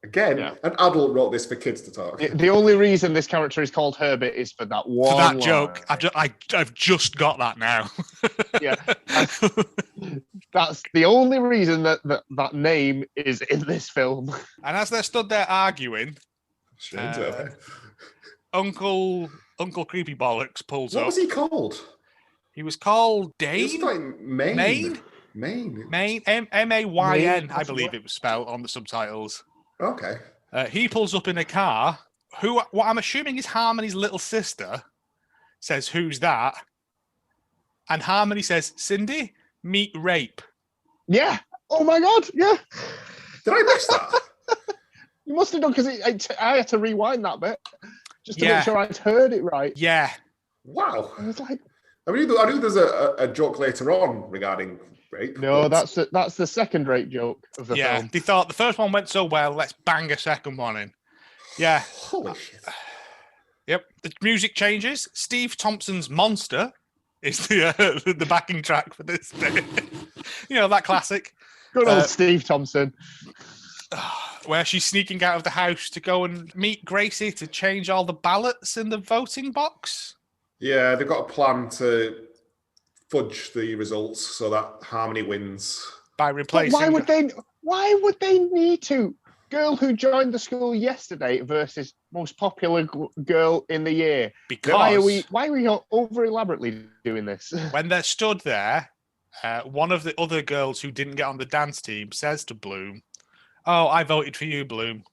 Again, an adult wrote this for kids to talk. The only reason this character is called Herbert is for that one. For that line. joke. I've just got that now. Yeah. That's the only reason that name is in this film. And as they're stood there arguing, Uncle Creepy Bollocks pulls up. What was he called? He was called Dane? He was like Maine. M-A-Y-N, I believe it was spelled on the subtitles. Okay. He pulls up in a car. What I'm assuming is Harmony's little sister says, "Who's that?" And Harmony says, "Cindy, meet rape." Yeah. Oh my God. Yeah. Did I miss that? You must have done, because I had to rewind that bit just to make sure I'd heard it right. Yeah. Wow. I was like, I knew there's a joke later on regarding rape. No, that's the second rape joke of the film. Yeah, they thought the first one went so well, let's bang a second one in. Yeah. Holy shit. Yep. The music changes. Steve Thompson's Monster is the backing track for this bit. That classic. Good old Steve Thompson. Where she's sneaking out of the house to go and meet Gracie to change all the ballots in the voting box. Yeah, they've got a plan to fudge the results so that Harmony wins. By replacing... But why would they need to? Girl who joined the school yesterday versus most popular girl in the year. Because... Why are we over elaborately doing this? When they're stood there, one of the other girls who didn't get on the dance team says to Bloom, "Oh, I voted for you, Bloom."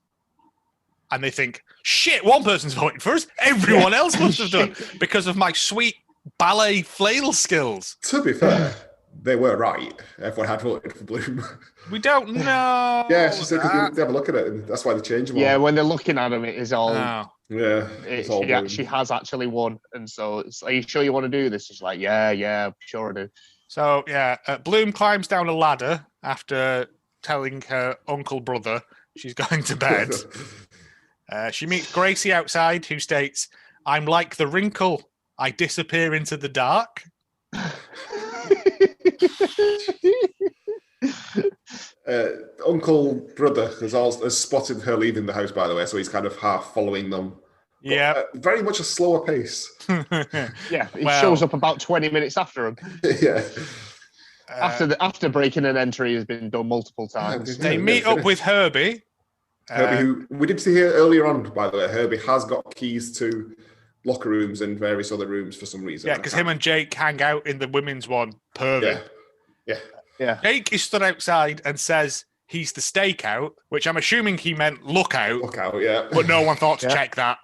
And they think, shit, one person's voted for us. Everyone else must have done because of my sweet ballet flail skills. To be fair, they were right. Everyone had voted for Bloom. We don't know. Yeah, she said because they have a look at it, and that's why they changed them all. Yeah, when they're looking at him, it is all. Oh. Yeah, it's all Bloom. She has actually won, and so it's, are you sure you want to do this? She's like, yeah, sure I do. So yeah, Bloom climbs down a ladder after telling her uncle brother she's going to bed. She meets Gracie outside, who states, "I'm like the wrinkle. I disappear into the dark." Uncle brother has spotted her leaving the house, by the way, so he's kind of half following them. Yeah, very much a slower pace. Yeah, he shows up about 20 minutes after him. Yeah. After breaking an entry has been done multiple times. They meet up with Herbie. Herbie, who we did see here earlier on, by the way. Herbie has got keys to locker rooms and various other rooms for some reason. Yeah, because him and Jake hang out in the women's one. Pervy. Yeah. Jake is stood outside and says he's the stakeout, which I'm assuming he meant lookout. Lookout, yeah. But no one thought to check that.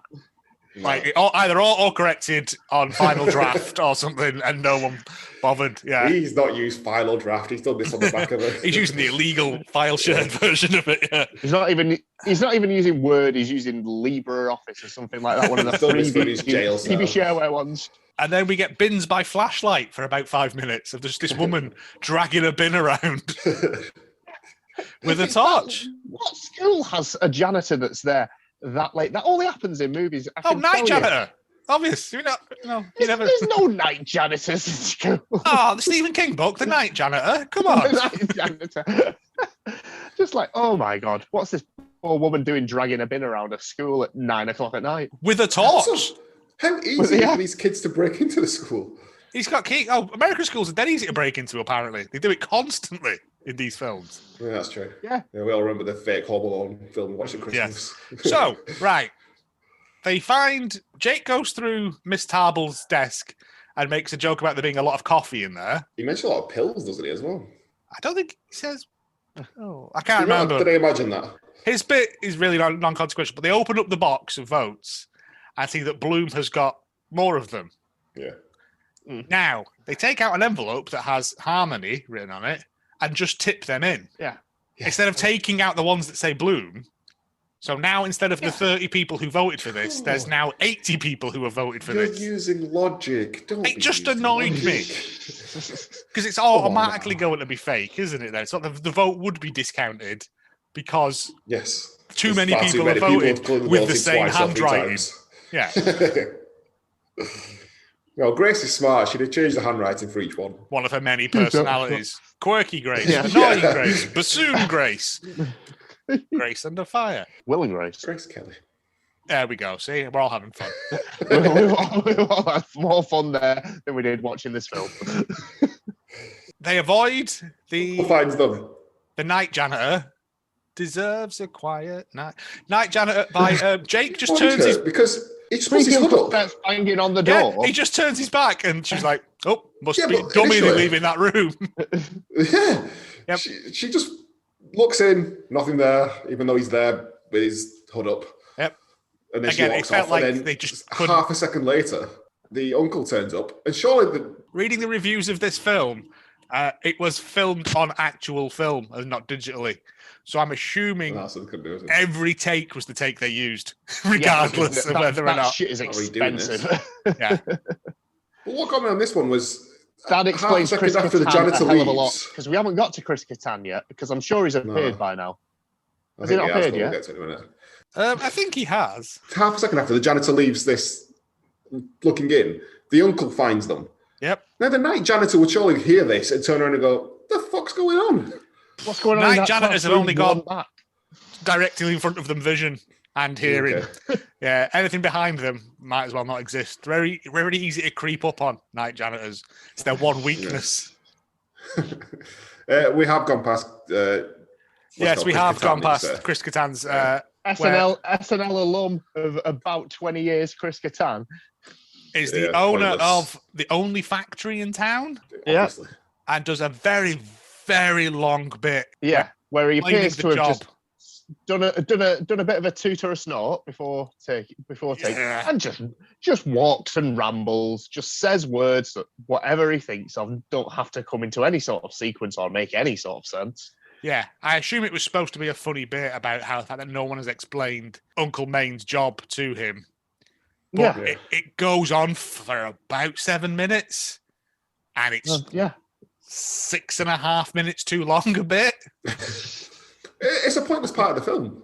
No. Like either auto-corrected on final draft or something, and no one bothered. Yeah, he's not used final draft. He's done this on the back of it. He's using the illegal file shared version of it. Yeah, he's not even using Word. He's using LibreOffice or something like that. One of the TV shareware ones. And then we get bins by flashlight for about 5 minutes of just this woman dragging a bin around with a torch. What school has a janitor that's there that late? That only happens in movies. Night janitor. Obvious. There's no night janitors in school. Oh, the Stephen King book, The Night Janitor. Come on. The night janitor. Just like, oh my God, what's this poor woman doing dragging a bin around a school at 9 o'clock at night? With a torch. How easy are these kids to break into the school? He's got key. Oh, American schools are dead easy to break into, apparently. They do it constantly in these films. Yeah, that's true. Yeah. We all remember the fake Home Alone film we watched at Christmas. Yes. So, right. They find Jake goes through Miss Tarble's desk and makes a joke about there being a lot of coffee in there. He mentioned a lot of pills, doesn't he, as well? I don't think he says. Oh, I can't remember. Did I imagine that? His bit is really non-consequential, but they open up the box of votes and see that Bloom has got more of them. Yeah. Now, they take out an envelope that has Harmony written on it and just tip them in. Yeah. Instead of taking out the ones that say Bloom. So now, instead of the 30 people who voted for this, there's now 80 people who have voted for this. You're using logic. It just annoyed me. Because it's automatically going to be fake, isn't it? Then it's not the vote would be discounted because too many people have voted with the same handwriting. Yeah. Well, Grace is smart. She'd have changed the handwriting for each one. One of her many personalities. Quirky Grace, annoying Grace, bassoon Grace, Grace under fire. Willing Grace. Grace Kelly. There we go. See, we're all having fun. we all had more fun there than we did watching this film. They avoid Who finds them? The night janitor deserves a quiet night. Night janitor by Jake just turns his because it's supposed to be that's banging on the door. Yeah, he just turns his back and she's like, "Oh, must be dummy leaving that room." Yeah. Yep. She just looks in, nothing there, even though he's there with his hood up. Yep. And then Again, she walks it felt off, like and then they just half a second later, the uncle turns up, and surely reading the reviews of this film, it was filmed on actual film and not digitally. So I'm assuming every take was the take they used, regardless of whether or not. That shit is expensive. Yeah. But what got me on this one was that explains Chris after the Kattan janitor a hell of a leaves. lot, because we haven't got to Chris Kattan yet, because I'm sure he's appeared by now. Has he not appeared yet? I think he has. Half a second after the janitor leaves this looking in, the uncle finds them. Yep. Now the night janitor would surely hear this and turn around and go, "The fuck's going on? What's going on?" Night janitors have only got directly in front of them vision and hearing. Okay. Yeah, anything behind them might as well not exist. Very, very easy to creep up on night janitors. It's their one weakness. We have gone past. Yes, we have gone past Chris Kattan's. SNL alum of about 20 years, Chris Kattan is the owner of the only factory in town. Yeah, and does a very, very long bit. Yeah, where he appears to have just done a bit of a toot or a snort before take, and just walks and rambles, just says words that whatever he thinks of don't have to come into any sort of sequence or make any sort of sense. Yeah, I assume it was supposed to be a funny bit about how the fact that no one has explained Uncle Maine's job to him. But it goes on for about 7 minutes, and it's 6.5 minutes too long a bit. It's a pointless part of the film.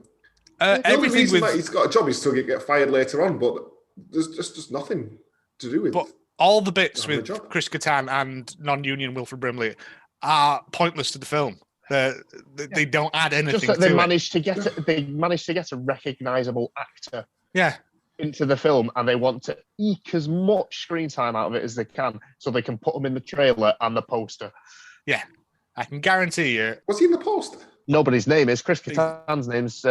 The only Everything reason with that he's got a job is to get fired later on, but there's just nothing to do with. But all the bits with Chris Kattan and non-union Wilfred Brimley are pointless to the film. They don't add anything. Just that they managed to get a recognisable actor. Yeah. Into the film, and they want to eke as much screen time out of it as they can, so they can put them in the trailer and the poster. Yeah, I can guarantee you. Was he in the poster? Nobody's name is Chris Kattan's name's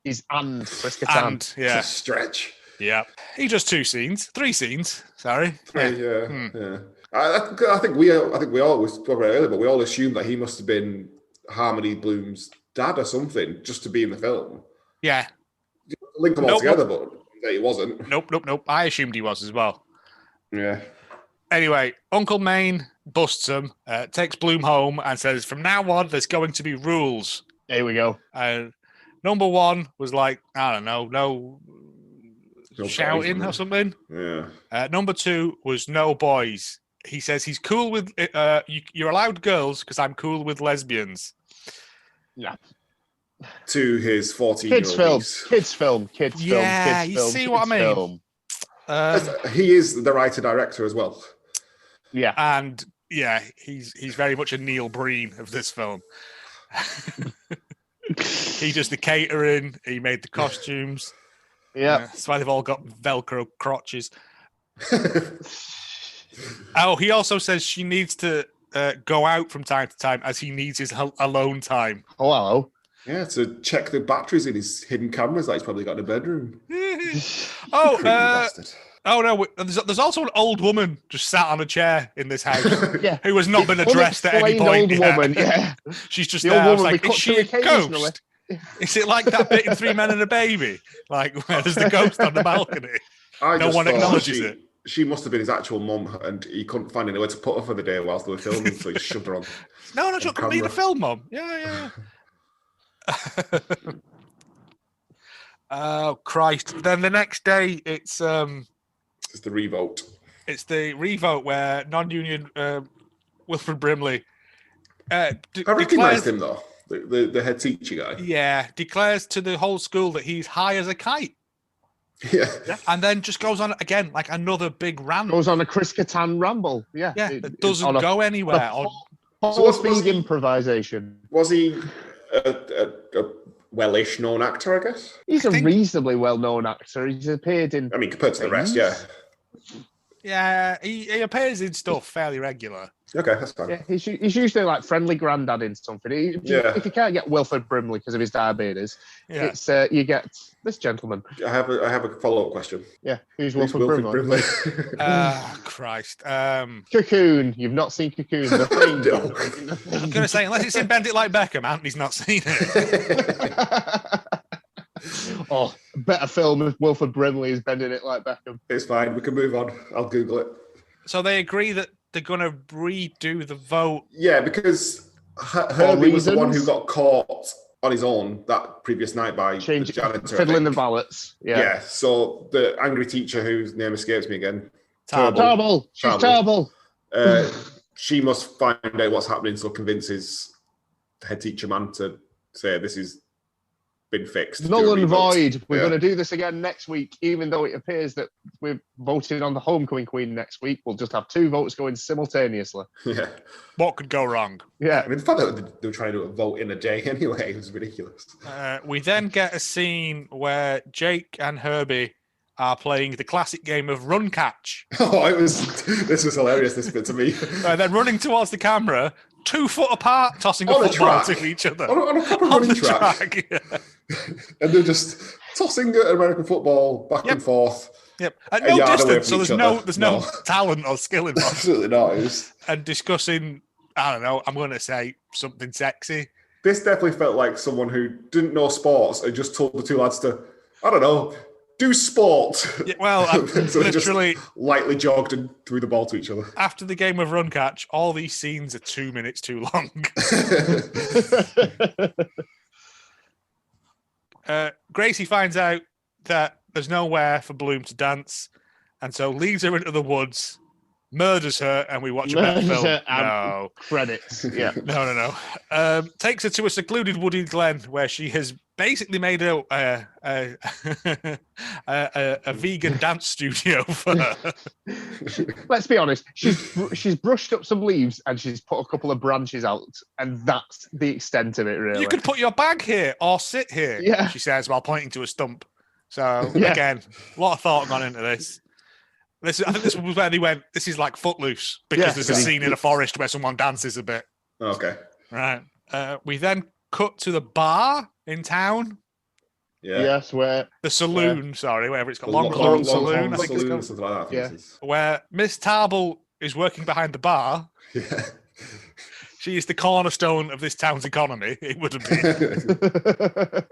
is and Chris Kattan. And, yeah, it's a stretch. Yeah, he does 3 scenes. Sorry, yeah. I think we always spoke about it earlier, but we all assumed that he must have been Harmony Bloom's dad or something just to be in the film. Yeah, link them all together, but. He wasn't. Nope. I assumed he was as well. Yeah. Anyway, Uncle Maine busts him, takes Bloom home, and says, "From now on, there's going to be rules." There we go. Number 1 was like, I don't know, no shouting or something. Yeah. Number 2 was no boys. He says he's cool with you're allowed girls because I'm cool with lesbians. Yeah. To his 14-year-old kids film. Yeah, you see what I mean? He is the writer-director as well. Yeah. And, yeah, he's very much a Neil Breen of this film. He does the catering. He made the costumes. Yeah. That's why they've all got Velcro crotches. He also says she needs to go out from time to time as he needs his alone time. Oh, hello. Yeah, to check the batteries in his hidden cameras that he's probably got in a bedroom. Oh no! There's also an old woman just sat on a chair in this house who has not been addressed at any point. Old woman, yeah. She's just there. I was like, is she a ghost? Is it like that bit in 3 Men and a Baby? Like, where there's the ghost on the balcony? No one acknowledges it. She must have been his actual mum, and he couldn't find anywhere to put her for the day whilst they were filming, so he shoved her on. No, she couldn't be the film mum. Yeah. Oh Christ! Then the next day, it's the revote. It's the revote where non-union Wilfred Brimley. I recognised him though, the head teacher guy. Yeah, declares to the whole school that he's high as a kite. Yeah, and then just goes on again like another big rant. Goes on a Chris Kattan ramble. Yeah, it doesn't go anywhere. Speed improvisation. Was he a well-ish known actor, I guess? He's a reasonably well-known actor. He's appeared in... I mean, compared to the rest, yeah. Yeah, he appears in stuff fairly regular. Okay, that's fine. Yeah, he's usually like friendly granddad in something. If you can't get Wilfred Brimley because of his diabetes, it's you get this gentleman. I have a follow-up question. Yeah, who's Wilfred Brimley? Christ. Cocoon. You've not seen Cocoon. The thing. I'm going to say, unless it's in Bend It Like Beckham, Anthony's not seen it. Oh, better film if Wilfred Brimley is bending it like Beckham. It's fine. We can move on. I'll Google it. So they agree that they're going to redo the vote. Yeah, because Herbie was the one who got caught on his own that previous night by the janitor. Fiddling the ballots. Yeah. So the angry teacher, whose name escapes me again. Tarble. She's Tarble. She must find out what's happening, so convinces the head teacher man to say this is been fixed. Null and void. We're going to do this again next week, even though it appears that we're voting on the homecoming queen next week. We'll just have 2 votes going simultaneously. Yeah. What could go wrong? Yeah. I mean, the fact that they were trying to do a vote in a day anyway was ridiculous. We then get a scene where Jake and Herbie are playing the classic game of run catch. This was hilarious, this bit to me. They're running towards the camera, 2 foot apart, tossing a football to each other. On a proper running track. Yeah. And they're just tossing American football back and forth. Yep. At no distance, so there's no talent or skill involved. Absolutely not. And discussing, I don't know, I'm going to say something sexy. This definitely felt like someone who didn't know sports and just told the two lads to, I don't know, do sport. Yeah, well, so they literally just lightly jogged and threw the ball to each other. After the game of run catch, all these scenes are 2 minutes too long. Gracie finds out that there's nowhere for Bloom to dance, and so leads her into the woods, murders her, and we watch a better film. No. Credits. Yeah. No. Takes her to a secluded wooded glen where she has basically made a vegan dance studio for her. Let's be honest. She's brushed up some leaves and she's put a couple of branches out, and that's the extent of it, really. You could put your bag here or sit here, yeah. she says, while pointing to a stump. So, again, a lot of thought gone into this. I think this was where they went, this is like Footloose, because there's a scene in a forest where someone dances a bit. Okay. Right. We then cut to the bar in town. Yeah. Yes, where... The saloon, whatever it's called. Long Saloon, I think Saloon, it's something like that. Yeah. Where Miss Tarble is working behind the bar. Yeah. She is the cornerstone of this town's economy. It would have been.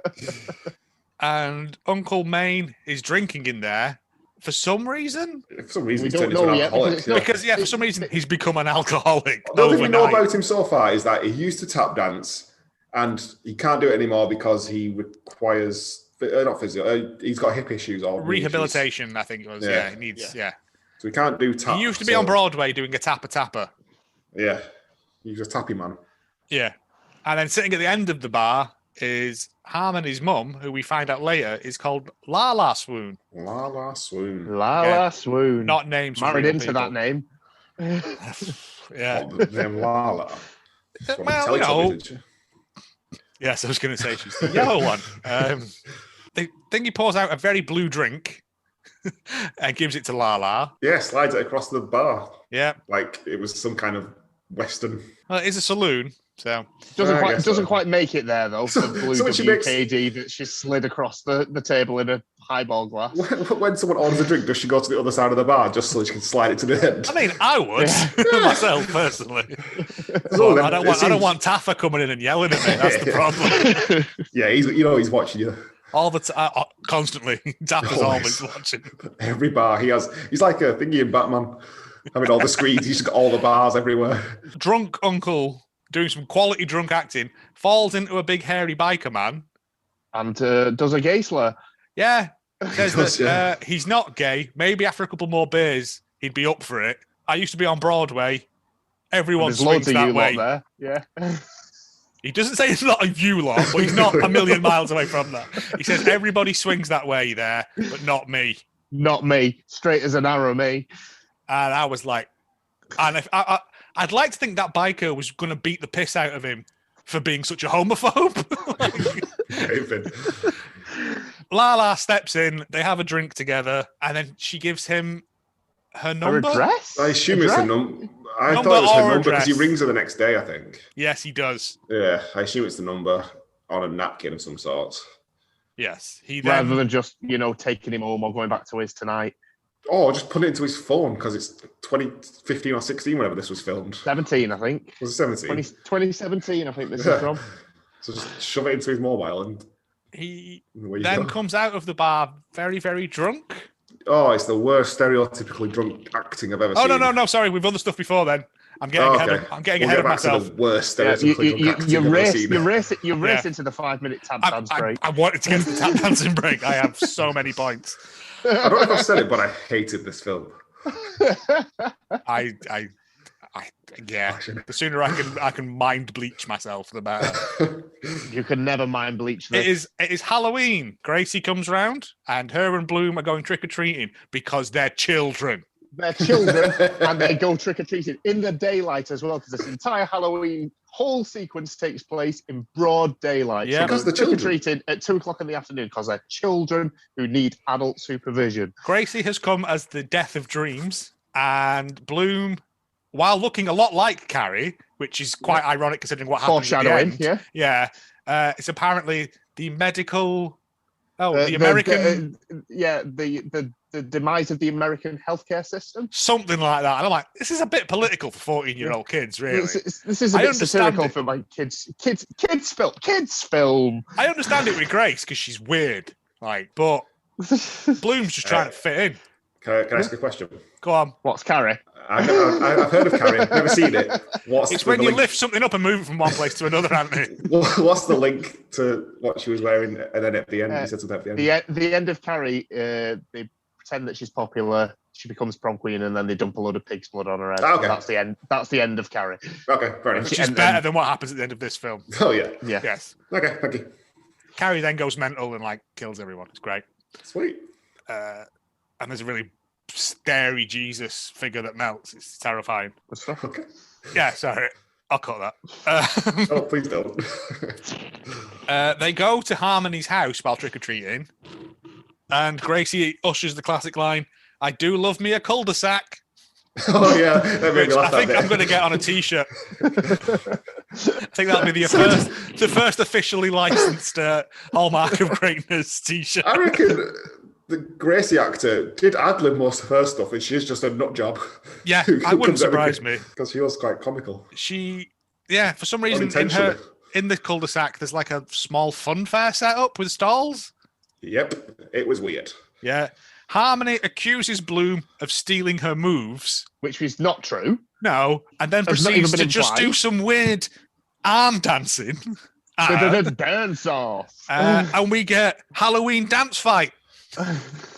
And Uncle Maine is drinking in there for some reason. For some reason, we he's turned don't into an know alcoholic. yet, Because for some reason, he's become an alcoholic. The only thing we know about him so far is that he used to tap dance, and he can't do it anymore because he requires not physio. He's got hip issues or rehabilitation. Issues. I think it was. Yeah, he needs. Yeah. So he can't do tap. He used to be on Broadway doing a tapper. Yeah, he's a tappy man. Yeah, and then sitting at the end of the bar is Harmony's mum, who we find out later is called La Swoon. La Swoon. La Swoon. Not names. Married into that name. Yeah. What, the name Lala. Well, you know. Yes, I was going to say she's the yellow one. The thing he pours out a very blue drink and gives it to Lala. Yeah, slides it across the bar. Yeah. Like it was some kind of Western. Well, it is a saloon, so. Doesn't quite make it there, though, for Blue so WKD that she slid across the table in a highball glass. When someone orders a drink, does she go to the other side of the bar just so she can slide it to the end? I mean, I would, myself, personally. So I don't want Taffa coming in and yelling at me. That's the problem. Yeah, he's watching you. All the time, constantly. Taffa's always watching. Every bar he's like a thingy in Batman. I mean, all the screens, he's got all the bars everywhere. Drunk uncle doing some quality drunk acting falls into a big hairy biker man. And does a gay slur. Yeah. Says that he's not gay. Maybe after a couple more beers, he'd be up for it. I used to be on Broadway. Everyone swings that way. There. Yeah. He doesn't say it's not a you lot, but he's not a million miles away from that. He says everybody swings that way there, but not me. Not me. Straight as an arrow, me. And I was like, and if I'd like to think that biker was going to beat the piss out of him for being such a homophobe. Lala steps in, they have a drink together, and then she gives him her number. Her address? I assume it's the number. I thought it was her number because he rings her the next day, I think. Yes, he does. Yeah, I assume it's the number on a napkin of some sort. Yes. Rather than just, taking him home or going back to his tonight. Oh, just put it into his phone because it's 2015 or 16, whenever this was filmed. 17, I think. Was it 17? 2017, I think this is from. So just shove it into his mobile and... He then comes out of the bar very, very drunk. Oh, it's the worst stereotypically drunk acting I've ever seen. Oh, no, sorry. We've done the stuff before then. I'm getting ahead of myself. The worst stereotypically drunk acting I've ever seen. You race into the 5-minute tap dance break. I wanted to get to the tap dancing break. I have so many points. I don't know if I've said it, but I hated this film. Yeah. The sooner I can mind bleach myself, the better. You can never mind bleach this. It is Halloween. Gracie comes round, and her and Bloom are going trick or treating because they're children. They're children, and they go trick or treating in the daylight as well, because this entire Halloween whole sequence takes place in broad daylight. Yeah, because they're trick or treating at 2:00 in the afternoon because they're children who need adult supervision. Gracie has come as the death of dreams, and Bloom, while looking a lot like Carrie, which is quite ironic considering what happened at the end. Yeah. It's apparently the medical. Oh, the American. The the demise of the American healthcare system. Something like that. And I'm like, this is a bit political for 14-year-old kids, really. This is a bit satirical for my kids film. I understand it with Grace because she's weird, but Bloom's just trying to fit in. Can I ask a question? Go on. What's Carrie? I've heard of Carrie, never seen it. It's when you lift something up and move it from one place to another, Anthony. What's the link to what she was wearing? And then at the end, you said something at the end. The end of Carrie, they pretend that she's popular. She becomes prom queen, and then they dump a load of pig's blood on her head. Okay. That's the end. That's the end of Carrie. Okay, fair enough. Which is better than what happens at the end of this film. Oh yeah. Yes. Okay, thank you. Carrie then goes mental and kills everyone. It's great. Sweet. And there's a really scary Jesus figure that melts. It's terrifying. Okay. Yeah, sorry. I'll cut that. Oh, please don't. They go to Harmony's house while trick-or-treating, and Gracie ushers the classic line, "I do love me a cul-de-sac." Oh, yeah. That made me laugh I think that bit. I'm going to get on a T-shirt. I think that'll be the first officially licensed Hallmark of Greatness T-shirt. I reckon the Gracie actor did ad-lib most of her stuff, and she's just a nut job. Yeah, I wouldn't surprise me. Because she was quite comical. For some reason, in the cul-de-sac, there's like a small fun fair set up with stalls. Yep, it was weird. Yeah. Harmony accuses Bloom of stealing her moves. Which is not true. No, and then proceeds to just do some weird arm dancing. Dance off. And we get Halloween dance fight.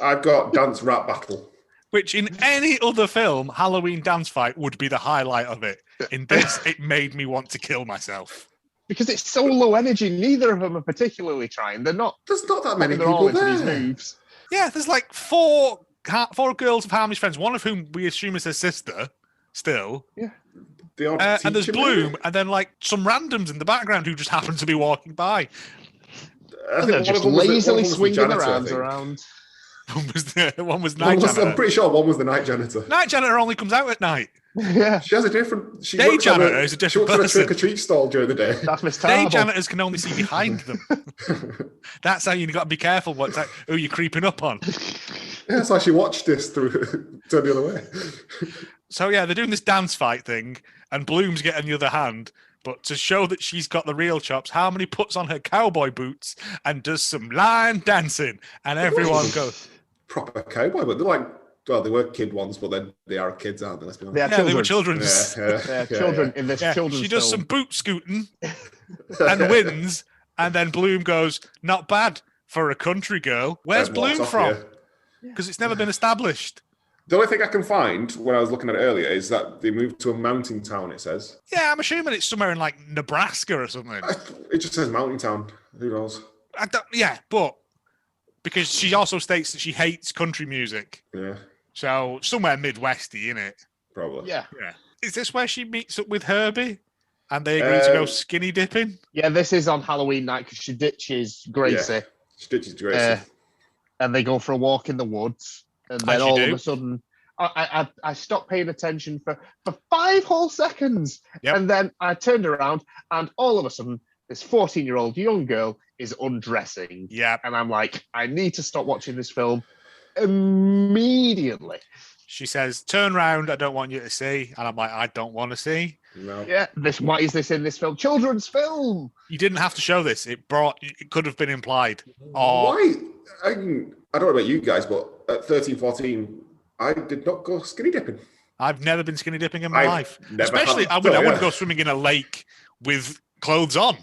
I've got dance rap battle. Which in any other film, Halloween dance fight would be the highlight of it. In this, it made me want to kill myself. Because it's so low energy, neither of them are particularly trying. There's not that many people all into there. These moves. Yeah, there's like four girls of Harmony's friends, one of whom we assume is her sister, still. Yeah. And there's Bloom, and then some randoms in the background who just happen to be walking by. They're just lazily swinging their arms around. One was night janitor. I'm pretty sure one was the night janitor. Night janitor only comes out at night. Yeah. She has a different... Day janitor is a different person. She works at a trick-or-treat stall during the day. That's Miss Tarble. Day janitors can only see behind them. That's how you've got to be careful who you're creeping up on. Yeah, that's why she watched this turn the other way. So yeah, they're doing this dance fight thing, and Bloom's getting the other hand. But to show that she's got the real chops, Harmony puts on her cowboy boots and does some line dancing, and everyone goes... Proper cowboy, but they're they were kid ones, but then they are kids, aren't they? Let's be honest. They were children's. Children in this children's She does film. some boot scooting and wins, and then Bloom goes, "Not bad for a country girl." Where's Bloom from? Because it's never been established. The only thing I can find when I was looking at it earlier is that they moved to a mountain town, it says. Yeah, I'm assuming it's somewhere in Nebraska or something. It just says mountain town. Who knows? But because she also states that she hates country music. Yeah. So somewhere Midwesty, innit? Probably. Yeah. Is this where she meets up with Herbie? And they agree to go skinny dipping? Yeah, this is on Halloween night because she ditches Gracie. Yeah, she ditches Gracie. And they go for a walk in the woods. And then all of a sudden, I stopped paying attention for 5 whole seconds. Yep. And then I turned around and all of a sudden, this 14-year-old young girl is undressing. Yeah. And I'm like, I need to stop watching this film immediately. She says, "Turn round, I don't want you to see." And I'm like, I don't want to see. No. Yeah, why is this in this film? Children's film. You didn't have to show this. It could have been implied. Why? I don't know about you guys, but at 13, 14, I did not go skinny dipping. I've never been skinny dipping in my life. Especially, I wouldn't go swimming in a lake with clothes on.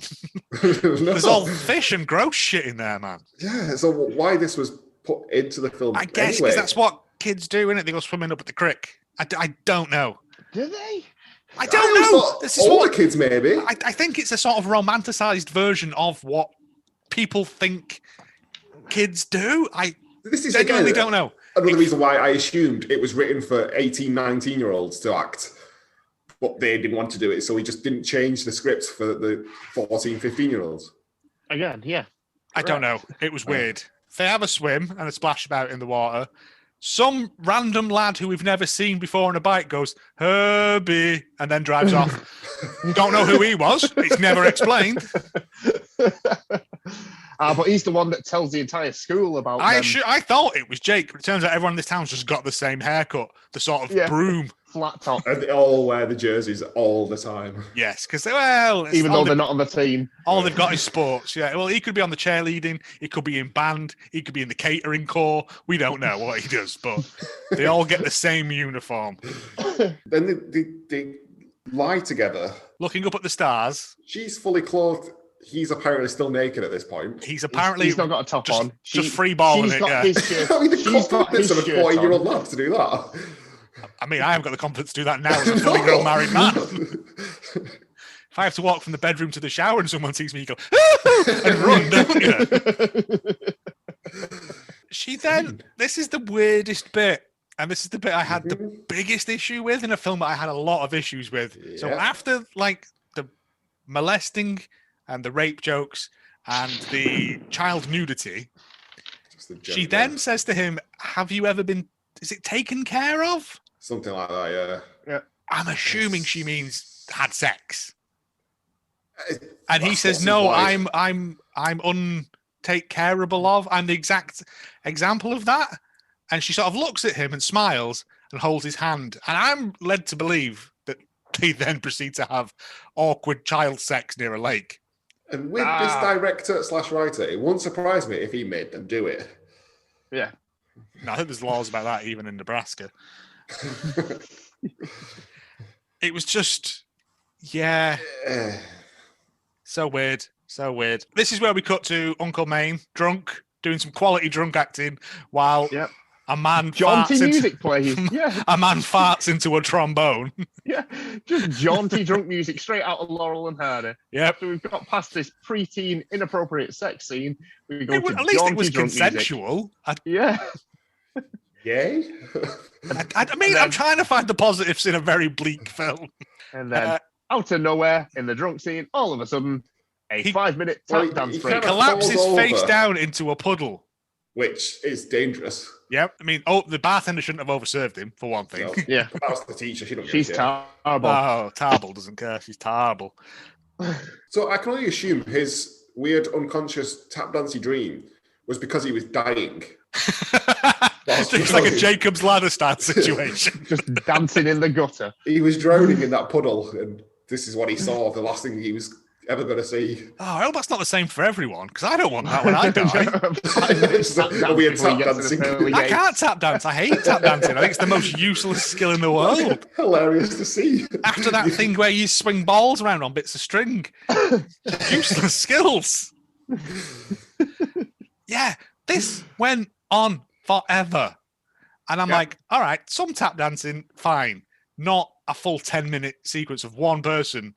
There's all fish and gross shit in there, man. Yeah, so why this was put into the film I guess anyway? because that's what kids do, innit? They go swimming up at the creek. I don't know. Do they? I don't know. This is older kids, maybe. I think it's a sort of romanticized version of what people think kids do. This is genuinely don't know. Another reason why I assumed it was written for 18, 19-year-olds to act, but they didn't want to do it, so we just didn't change the scripts for the 14, 15-year-olds. Again, yeah. I don't know. It was weird. They have a swim and a splash about in the water. Some random lad who we've never seen before on a bike goes, "Herbie," and then drives off. Don't know who he was. It's never explained. But he's the one that tells the entire school about I them. thought it was Jake, but it turns out everyone in this town's just got the same haircut, the sort of broom. Flat top. And they all wear the jerseys all the time. Yes, because even though they're not on the team. All they've got is sports. Yeah, well, he could be on the cheerleading, he could be in band, he could be in the catering corps. We don't know what he does, but they all get the same uniform. Then they lie together. Looking up at the stars. She's fully clothed. He's apparently still naked at this point. He's apparently he's not got a top on. Just free balling it. Yeah. I mean, the confidence of a 40-year-old lad to do that. I mean, I haven't got the confidence to do that now as a fully grown married man. If I have to walk from the bedroom to the shower and someone sees me, you go, and run, don't you? She then, this is the weirdest bit, and this is the bit I had the biggest issue with in a film that I had a lot of issues with. Yeah. So after, like, the molesting and the rape jokes and the child nudity, she then says to him, have you ever been, is it taken care of? Something like that, yeah. I'm assuming she means had sex. And he says, no, I'm untake careable of. I'm the exact example of that. And she sort of looks at him and smiles and holds his hand. And I'm led to believe that they then proceed to have awkward child sex near a lake. And with this director/writer, it won't surprise me if he made them do it. Yeah. No, I think there's laws about that even in Nebraska. It was just, so weird. This is where we cut to Uncle Maine, drunk, doing some quality drunk acting while a man jaunty music plays. A man farts into a trombone. Just jaunty drunk music straight out of Laurel and Hardy. Yep. So we've got past this preteen inappropriate sex scene. We go at least it was consensual. Yay? I mean, I'm trying to find the positives in a very bleak film. And then, out of nowhere, in the drunk scene, all of a sudden, a 5-minute tap dance break. He collapses face down into a puddle. Which is dangerous. Yep. I mean, the bartender shouldn't have overserved him, for one thing. No. Yeah. That was the teacher. She's Tarble. Oh, Tarble doesn't care. She's Tarble. So I can only assume his weird, unconscious tap dancey dream was because he was dying. It's like a Jacob's Ladder style situation. Just dancing in the gutter. He was drowning in that puddle, and this is what he saw, the last thing he was ever going to see. Oh, I hope that's not the same for everyone, because I don't want that when I die. It'll be a tap dancing. I can't tap dance. I hate tap dancing. I think it's the most useless skill in the world. Hilarious to see. After that thing where you swing balls around on bits of string. Useless skills. Yeah, this went on forever. And I'm like, all right, some tap dancing, fine. Not a full 10-minute sequence of one person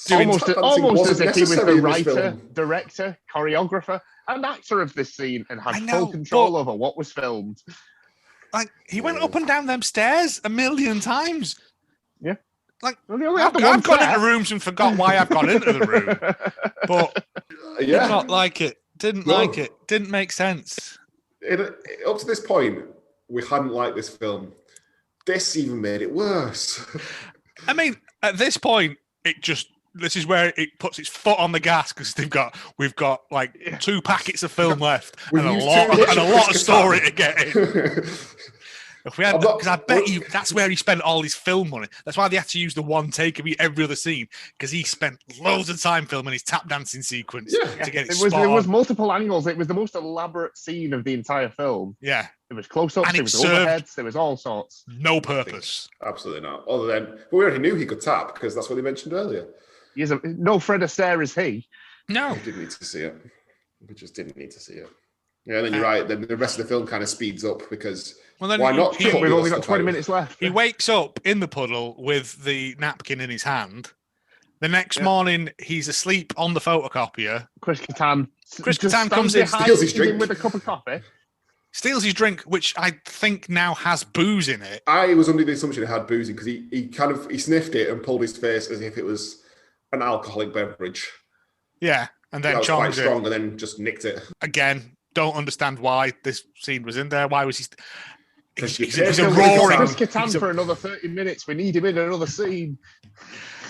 doing almost as if he was the writer, director, choreographer, and actor of this scene and had full control over what was filmed. Like, he went up and down them stairs a million times. Yeah. Like, I've gone into rooms and forgot why I've gone into the room. But did not like it. Didn't like it. Didn't make sense. Up to this point, we hadn't liked this film. This even made it worse. I mean, at this point, this is where it puts its foot on the gas because we've got like 2 packets of film left and a lot of story to get in. Because I bet you that's where he spent all his film money. That's why they had to use the one take of every other scene, because he spent loads of time filming his tap dancing sequence to get it. There was multiple angles. It was the most elaborate scene of the entire film. Yeah. There was close-ups, there was overheads, there was all sorts. No purpose. Absolutely not. Other than, but we already knew he could tap because that's what they mentioned earlier. No Fred Astaire is he. No. We didn't need to see it. We just didn't need to see it. Yeah, then you're right. Then the rest of the film kind of speeds up because why not? We've only got 20 minutes left. He wakes up in the puddle with the napkin in his hand. The next morning, he's asleep on the photocopier. Chris Kattan comes in, steals his drink with a cup of coffee. Steals his drink, which I think now has booze in it. I was under the assumption it had booze in because he sniffed it and pulled his face as if it was an alcoholic beverage. Yeah, and then was quite strong, and then just nicked it again. Don't understand why this scene was in there. Why was he? He's a roaring. Chris Kattan for another 30 minutes. We need him in another scene.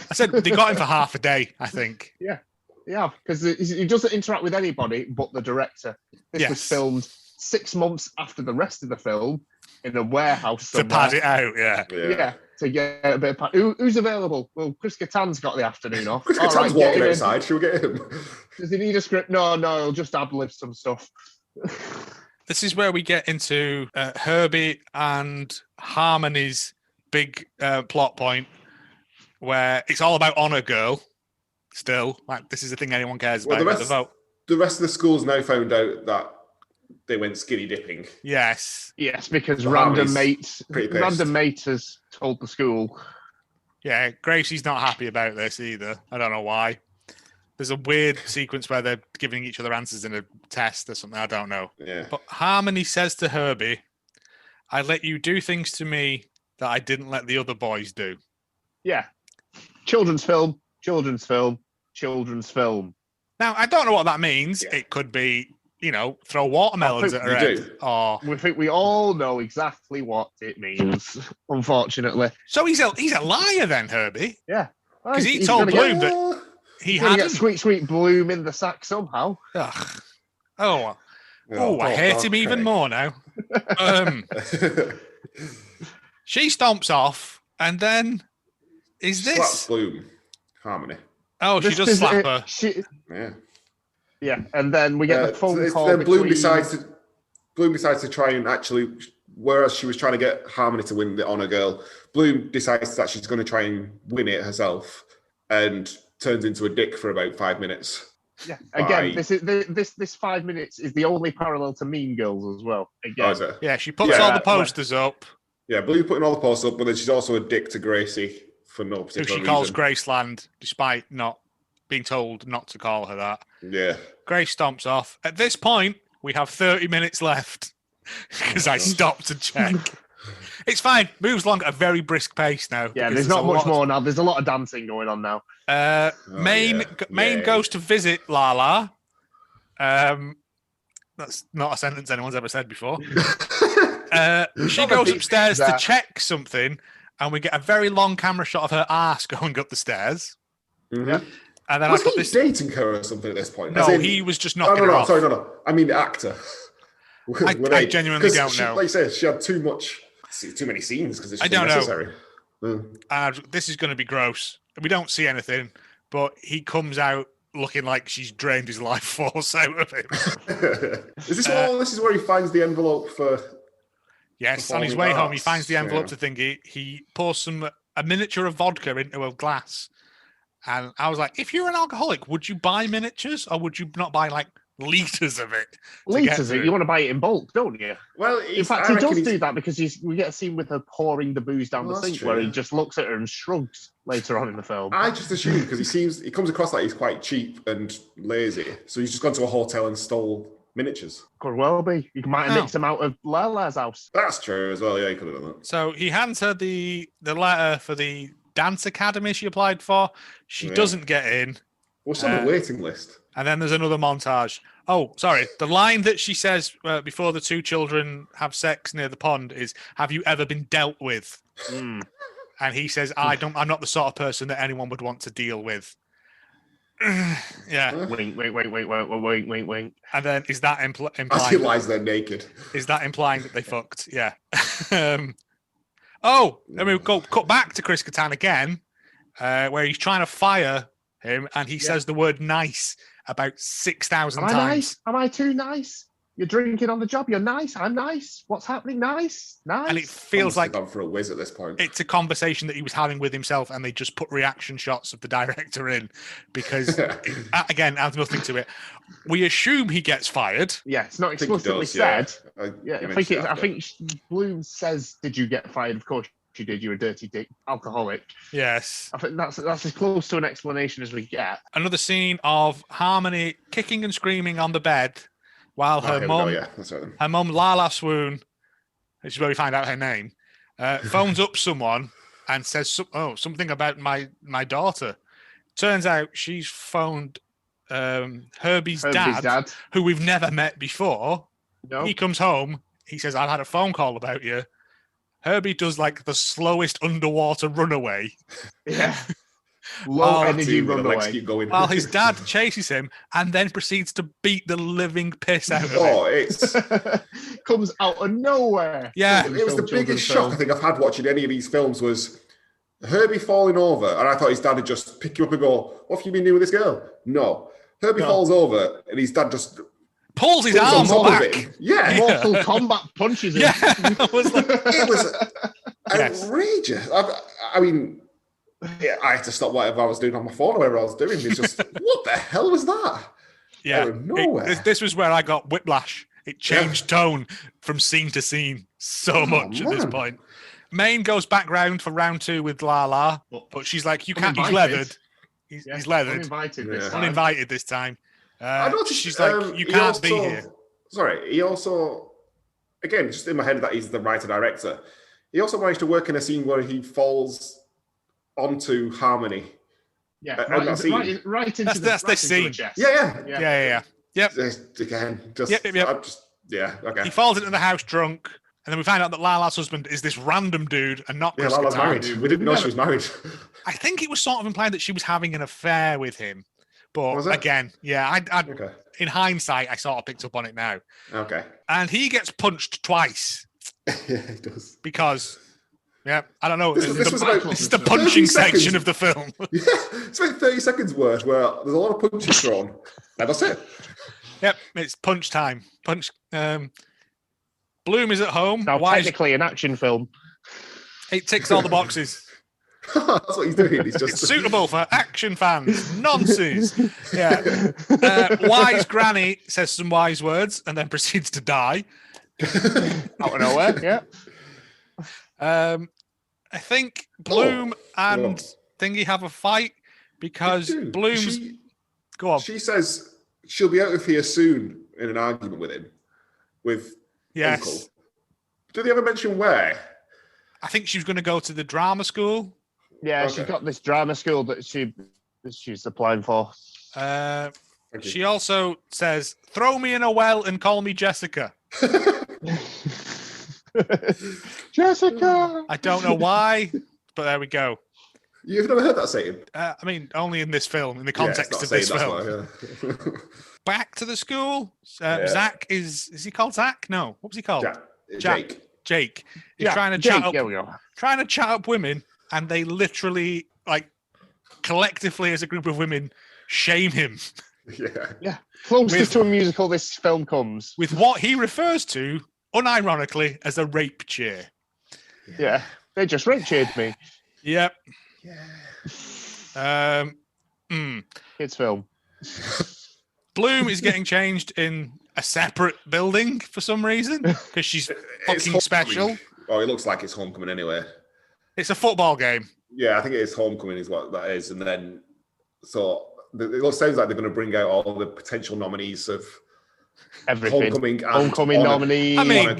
I said they got him for half a day. I think. Yeah. Yeah, because he doesn't interact with anybody but the director. This was filmed 6 months after the rest of the film in a warehouse somewhere. To pad it out, Yeah, to get a bit of who's available? Well, Chris Kattan's got the afternoon off. Chris Kattan's walking outside. Should we get him? Does he need a script? No, he'll just ad-lib some stuff. This is where we get into Herbie and Harmony's big plot point, where it's all about Honor Girl. Still, like, this is the thing anyone cares about. The vote. The rest of the school's now found out that they went skinny dipping. Yes, because random mate has told the school. Yeah, Gracie's not happy about this either. I don't know why. There's a weird sequence where they're giving each other answers in a test or something. I don't know. Yeah. But Harmony says to Herbie, "I let you do things to me that I didn't let the other boys do." Yeah. Children's film. Now, I don't know what that means. Yeah. It could be, throw watermelons at her head. Or... We think we all know exactly what it means, unfortunately. So he's a liar then, Herbie? Yeah. Because he told Bloom that he had get sweet Bloom in the sack somehow. Ugh. I hate him even more now. She stomps off, and then slaps Bloom. Harmony. Oh, she does slap her. Yeah, and then we get the phone call. Then Bloom decides to try and actually, whereas she was trying to get Harmony to win the Honor Girl, Bloom decides that she's going to try and win it herself, and turns into a dick for about 5 minutes. Yeah, again, this 5 minutes is the only parallel to Mean Girls as well. Again. Yeah, she puts all the posters up. Yeah, Bloom putting all the posters up, but then she's also a dick to Gracie. For no particular reason. Who she calls Graceland, despite not being told not to call her that. Yeah. Grace stomps off. At this point, we have 30 minutes left because I stopped to check. It's fine. Moves along at a very brisk pace now. Yeah, there's not much more now. There's a lot of dancing going on now. Maine goes to visit Lala. That's not a sentence anyone's ever said before. She goes upstairs to check something. And we get a very long camera shot of her ass going up the stairs. Mm-hmm. And then was he dating her or something at this point? No, he was just knocking her off. Sorry, no. I mean the actor. I genuinely don't know. Like you said, she had too many scenes because it's just unnecessary. This is going to be gross. We don't see anything, but he comes out looking like she's drained his life force out of him. Is this this is where he finds the envelope for... Yes, on his way home, he finds the envelope to thingy. He pours a miniature of vodka into a glass. And I was like, if you're an alcoholic, would you buy miniatures or would you not buy like liters of it? Liters of it? You want to buy it in bulk, don't you? Well, in fact, he does do that because we get a scene with her pouring the booze down the sink where he just looks at her and shrugs later on in the film. I just assumed because he comes across like he's quite cheap and lazy. So he's just gone to a hotel and stole miniatures. Could well be. You might have nicked them out of Lala's house. That's true as well. Yeah, he could have done that. So he hands her the letter for the dance academy she applied for. She doesn't get in. Well, she's on the waiting list. And then there's another montage. Oh, sorry. The line that she says before the two children have sex near the pond is, "Have you ever been dealt with?" And he says, I'm not the sort of person that anyone would want to deal with. Yeah. Wink. And then is that implying? As he lies there naked. Is that implying that they fucked? Yeah. We cut back to Chris Kattan again, where he's trying to fire him, and he says the word "nice" about 6,000 times. Nice? Am I too nice? You're drinking on the job. You're nice. I'm nice. What's happening? Nice. And it feels like gone for a whiz at this point. It's a conversation that he was having with himself, and they just put reaction shots of the director in because, again, adds nothing to it. We assume he gets fired. Yeah, it's not explicitly said. I think Bloom says, "Did you get fired?" Of course you did. You're a dirty dick alcoholic. Yes. I think that's as close to an explanation as we get. Another scene of Harmony kicking and screaming on the bed. While her mum, Lala Swoon, which is where we find out her name, phones up someone and says, something about my daughter. Turns out she's phoned Herbie's dad, who we've never met before. No. He comes home. He says, "I've had a phone call about you." Herbie does like the slowest underwater runaway. Yeah. Low energy the legs runaway. keep going. While his dad chases him and then proceeds to beat the living piss out of him. Oh, it's comes out of nowhere. Yeah. It was the biggest shock I think I've had watching any of these films was Herbie falling over, and I thought his dad would just pick him up and go, "What have you been doing with this girl?" No. Herbie falls over, and his dad just pulls his arms back. Yeah. Mortal Kombat punches him. Yeah. It was outrageous. I mean, I had to stop whatever I was doing on my phone or whatever I was doing. It's just, what the hell was that? Yeah. Out of nowhere. This was where I got whiplash. It changed tone from scene to scene so much at this point. Maine goes back round for round 2 with Lala, but she's like, "You can't." He's leathered. He's leathered. Uninvited this time. I noticed, she's like, "You can't be here." Sorry, he also, again, just in my head that he's the writer-director, he also managed to work in a scene where he falls onto Harmony. Yeah, right into this scene. Yeah. Yep. Again, okay. He falls into the house drunk, and then we find out that Lala's husband is this random dude and not Chris Lala's Kattan. married. We didn't know she was married. I think it was sort of implied that she was having an affair with him. But again, in hindsight, I sort of picked up on it now. Okay. And he gets punched twice. Yeah, he does. Because, I don't know. This is the punching section of the film. Yeah, it's like 30 seconds worth where there's a lot of punches thrown. And that's it. Yep, it's punch time. Punch. Bloom is at home. Now, technically an action film. It ticks all the boxes. That's what he's doing. He's just it's suitable for action fans. Nonsense. Yeah. Wise Granny says some wise words and then proceeds to die. Out of nowhere, yeah. I think Bloom and Thingy have a fight because Bloom's... Go on. She says she'll be out of here soon in an argument with him. With Uncle. Do they ever mention where? I think she was going to go to the drama school. Yeah, she's got this drama school that she's applying for. She also says, "Throw me in a well and call me Jessica." Jessica! I don't know why, but there we go. You've never heard that saying? I mean, only in this film, in the context of this film. Back to the school. Zach is he called Zach? No. What was he called? Jake. He's trying to chat up women, and they literally, like, collectively as a group of women, shame him. Yeah. Closest to a musical this film comes. With what he refers to, unironically, as a rape cheer. Yeah. They just rape cheered me. Yep. Yeah. Kids film. Bloom is getting changed in a separate building for some reason because she's fucking special. Oh, it looks like it's homecoming anyway. It's a football game. Yeah, I think it is homecoming is what that is. And then, so it sounds like they're going to bring out all the potential nominees of everything. Homecoming nominees. I mean,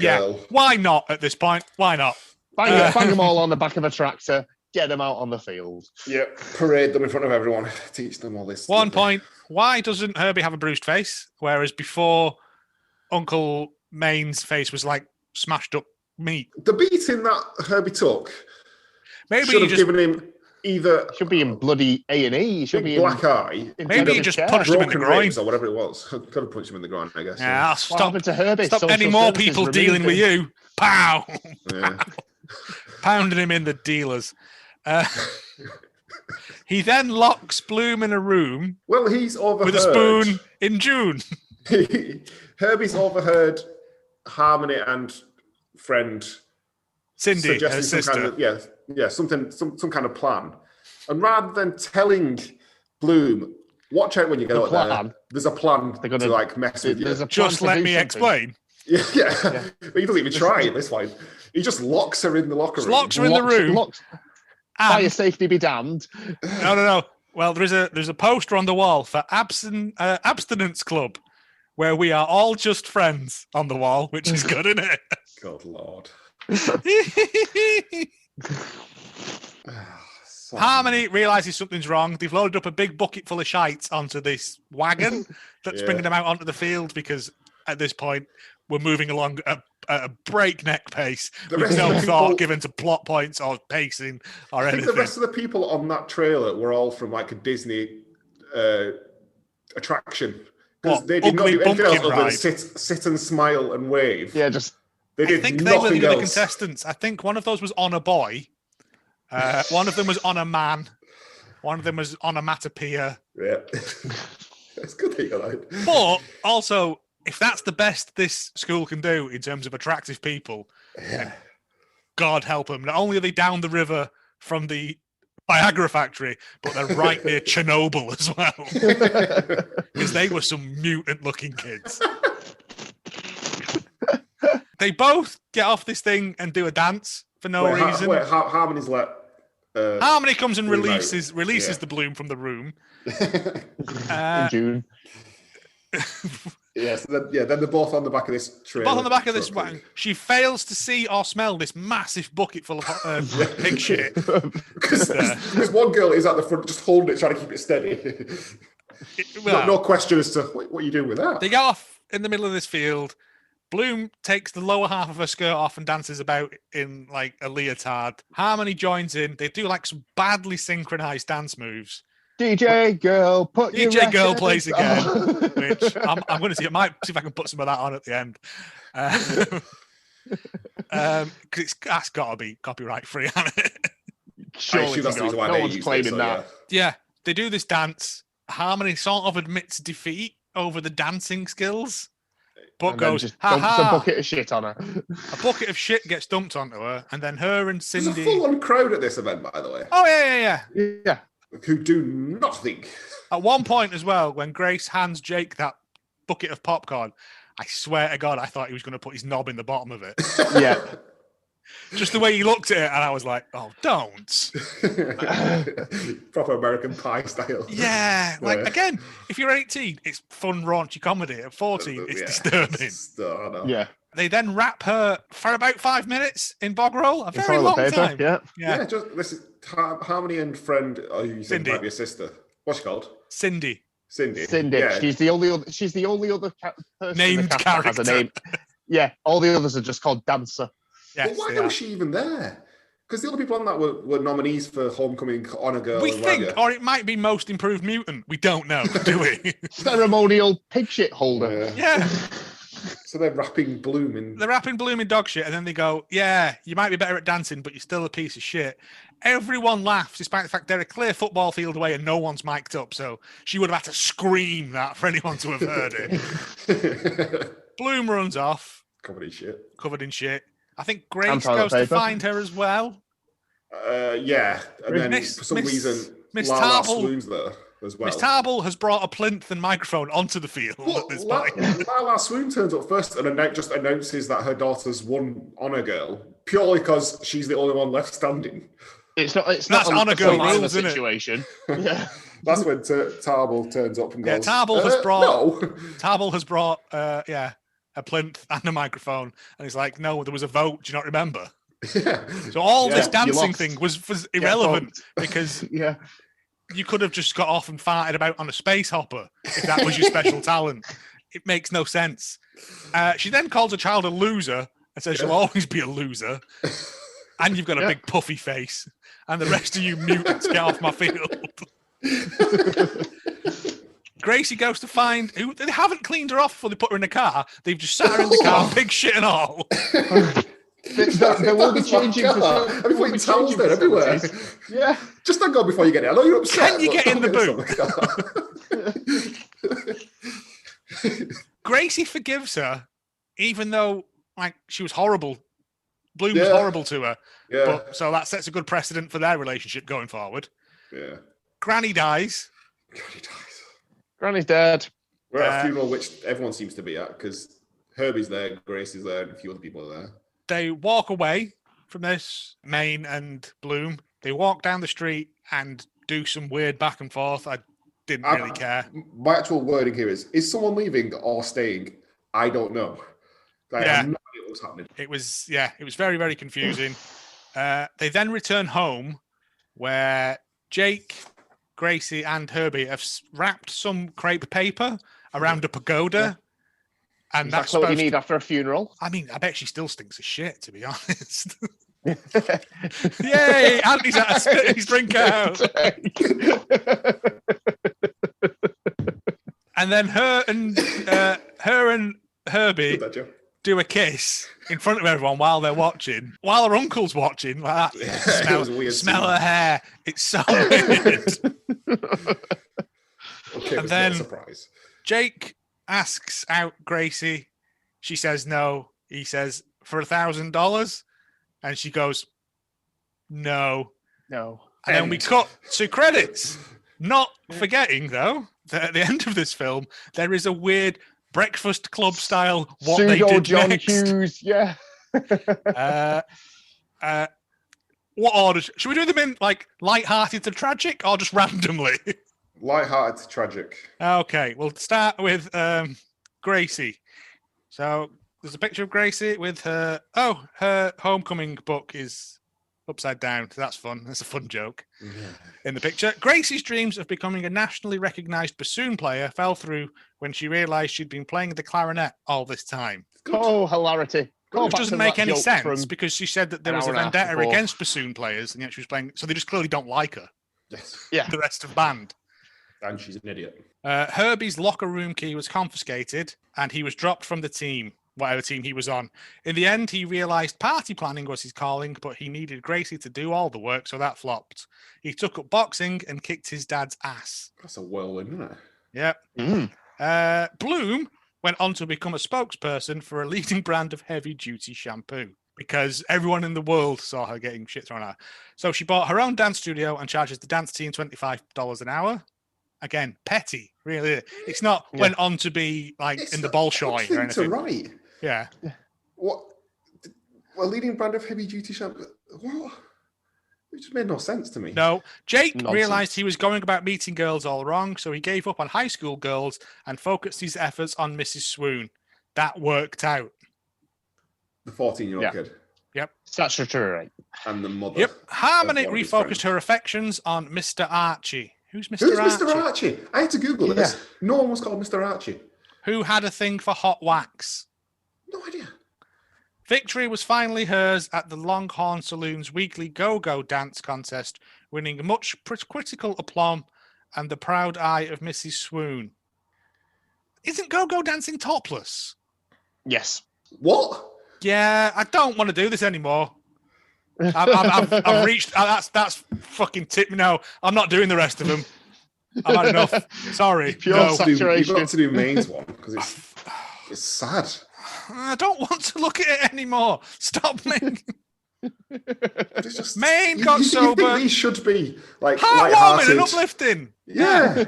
why not at this point? Why not? Bang them all on the back of a tractor. Get them out on the field. Yep, parade them in front of everyone. Teach them all this. 1 point. Why doesn't Herbie have a bruised face? Whereas before, Uncle Maine's face was like smashed up meat. The beating that Herbie took should have given him either... Should be in bloody A&E. Should be black eye. Maybe he just punched him in the groin. Or whatever it was. Could have punched him in the groin, I guess. Yeah, stop to Herbie. Stop any more people dealing with you. Pow! Yeah. Pounding him in the dealers. He then locks Bloom in a room. Well, he's overheard with a spoon in June. Herbie's overheard Harmony and friend Cindy, her sister. Some kind of plan. And rather than telling Bloom, watch out when you get out there. There's a plan to like mess with you. Just let me explain. Yeah. But he doesn't even try at this point. He just locks her in the locker room. Locks her in the room. Fire safety be damned. No. Well, there's a poster on the wall for Abstinence Club, where we are all just friends on the wall, which is good, isn't it? God Lord. Harmony realizes something's wrong. They've loaded up a big bucket full of shite onto this wagon that's bringing them out onto the field because at this point we're moving along at a breakneck pace The with rest no of the thought people- given to plot points or pacing or I think anything. the rest of the people on that trailer were all from like a Disney attraction. Because What, they did not Ugly do anything else Bumpkin other than Ride? sit and smile and wave. Yeah, just They I did think they were the nothing other else. contestants. I think one of those was on a boy. One of them was on a man. One of them was on a matapia. Yeah. It's good that you're right. But also, if that's the best this school can do in terms of attractive people, then God help them. Not only are they down the river from the Viagra factory, but they're right near Chernobyl as well. Because they were some mutant-looking kids. They both get off this thing and do a dance for no reason. Harmony's let... Harmony comes and Bloom releases yeah. the Bloom from the room. in June. Yes, then they're both on the back of this trailer. Both on the back of this wagon. She fails to see or smell this massive bucket full of pig shit. Because one girl is at the front just holding it, trying to keep it steady. No question as to what are you doing with that. They go off in the middle of this field. Bloom takes the lower half of her skirt off and dances about in like a leotard. Harmony joins in. They do like some badly synchronized dance moves. DJ girl, put your DJ girl records plays again, on. which I'm going to see. I might see if I can put some of that on at the end. Because that's got to be copyright free, hasn't it? Surely that's the reason why no they one's used claiming it, so, that. Yeah, they do this dance. Harmony sort of admits defeat over the dancing skills, but And then goes, just ha dumps a ha. bucket of shit on her. A bucket of shit gets dumped onto her, and then her and There's a Cindy. full-on crowd at this event, by the way. Oh yeah. Yeah. Who do nothing. At one point as well, when Grace hands Jake that bucket of popcorn, I swear to God, I thought he was going to put his knob in the bottom of it. Yeah. Just the way he looked at it, and I was like, "Oh, don't!" Proper American Pie style. Yeah, like again, if you're 18, it's fun, raunchy comedy. At 14, it's disturbing. Yeah. They then wrap her for about 5 minutes in bog roll, a very toilet long paper, time. yeah. Yeah, just listen. Harmony and friend. Oh, you said Cindy. might be a sister. What's she called? Cindy. Cindy. Yeah. She's the only other. She's the only other person Named in the cast that has a name. Yeah, all the others are just called Dancer. Yes, Well, why was she even there? Because the other people on that were nominees for Homecoming, Honor Girl. We and think, or it might be Most Improved Mutant. We don't know, do we? Ceremonial pig shit holder. Yeah. So they're wrapping Bloom in. They're wrapping Bloom in dog shit, and then they go, "Yeah, you might be better at dancing, but you're still a piece of shit." Everyone laughs, despite the fact they're a clear football field away and no one's mic'd up. So she would have had to scream that for anyone to have heard it. Bloom runs off, Covered in shit. covered in shit. I think Grace toilet goes to paper. find her as well. Yeah, and then Miss- for some Miss- reason, Miss La Tarble- swoons there as well. Miss Tarble has brought a plinth and microphone onto the field at this point. La Swoon turns up first and just announces that her daughter's won Honor Girl purely because she's the only one left standing. It's not. It's That's not Honor a Girl Survivor rules, isn't it? situation. Yeah. That's when Tarble turns up and goes. Yeah, Tarble has brought. No. Tarble has brought. A plinth and a microphone, and he's like, "No, there was a vote. Do you not remember?" Yeah. So all this you dancing lost. thing was irrelevant because Yeah. you could have just got off and farted about on a space hopper if that was your special talent. It makes no sense. She then calls a child a loser and says she'll always be a loser, and you've got a big puffy face, and the rest of you mutants get off my field. Gracie goes to find who they haven't cleaned her off before they put her in the car. They've just sat her in the car, pig shit and all. They will be changing. I've been putting towels there everywhere. Yeah. Just thank God before you get in. I know you're upset. Can you but get in the boot? Gracie forgives her, even though like she was horrible. Bloom was Yeah. horrible to her. Yeah. But, so that sets a good precedent for their relationship going forward. Yeah. Granny dies. God, he dies. Granny's dead. We're at a funeral which everyone seems to be at because Herbie's there, Grace is there, and a few other people are there. They walk away from this, Maine and Bloom. They walk down the street and do some weird back and forth. I didn't really care. My actual wording here is someone leaving or staying? I don't know. I have no idea what's happening. It was very, very confusing. They then return home where Jake, Gracie, and Herbie have wrapped some crepe paper around a pagoda. And that's exactly what you need after a funeral. I mean, I bet she still stinks of shit, to be honest. Yay! Andy's out of spit his drink out. And then her and Herbie do a kiss in front of everyone while they're watching, while her uncle's watching. Like that. Smell her hair. It's so weird. Okay, and then surprise. Jake asks out Gracie. She says no. He says for $1,000, and she goes, no. No. And then we cut to credits. Not forgetting though that at the end of this film there is a weird Breakfast Club style what Pseudo they did John next. Hughes, yeah. What order? Should we do them in like light-hearted to tragic or just randomly? Light-hearted to tragic. Okay, we'll start with Gracie. So there's a picture of Gracie with her. Oh, her homecoming book is upside down. So that's fun. That's a fun joke. Yeah. In the picture, Gracie's dreams of becoming a nationally recognized bassoon player fell through when she realized she'd been playing the clarinet all this time. Oh, hilarity. Which doesn't make any sense because she said that there was a vendetta against bassoon players, and yet she was playing. So they just clearly don't like her. Yes. Yeah. The rest of the band. And she's an idiot. Herbie's locker room key was confiscated, and he was dropped from the team, whatever team he was on. In the end, he realized party planning was his calling, but he needed Gracie to do all the work, so that flopped. He took up boxing and kicked his dad's ass. That's a whirlwind, isn't it? Yep. Bloom went on to become a spokesperson for a leading brand of heavy-duty shampoo because everyone in the world saw her getting shit thrown at her. So she bought her own dance studio and charges the dance team $25 an hour. Again, petty, really. It's not went on to be like it's in the Bolshoi or anything. Right. Yeah. What? A leading brand of heavy-duty shampoo? What? It just made no sense to me. No. Jake realized he was going about meeting girls all wrong, so he gave up on high school girls and focused his efforts on Mrs. Swoon. That worked out. The 14-year-old kid. Yep. Statutory. And the mother. Yep. Harmony refocused her affections on Mr. Archie. Who's Mr. Archie? Who's Mr. Archie? I had to Google this. No one was called Mr. Archie. Who had a thing for hot wax? No idea. Victory was finally hers at the Longhorn Saloon's weekly go-go dance contest, winning much critical aplomb and the proud eye of Mrs. Swoon. Isn't go-go dancing topless? Yes. What? Yeah, I don't want to do this anymore. I've reached. That's fucking tip. No, I'm not doing the rest of them. I've had enough. Sorry. Pure saturation. You've got to do Maine's one because it's sad. I don't want to look at it anymore. Stop Maine. Maine got sober. You think these should be like heartwarming and uplifting. Yeah.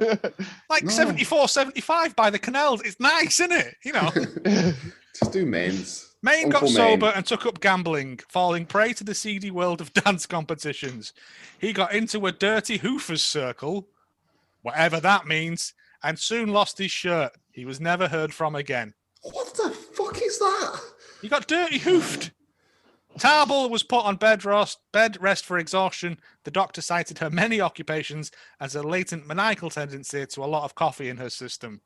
Like 74, 75 by the canals. It's nice, isn't it? You know. Just do Maine's. Maine got sober and took up gambling, falling prey to the seedy world of dance competitions. He got into a dirty hoofers circle, whatever that means, and soon lost his shirt. He was never heard from again. What the fuck is that? He got dirty hoofed. Tarble was put on bed rest for exhaustion. The doctor cited her many occupations as a latent maniacal tendency to a lot of coffee in her system.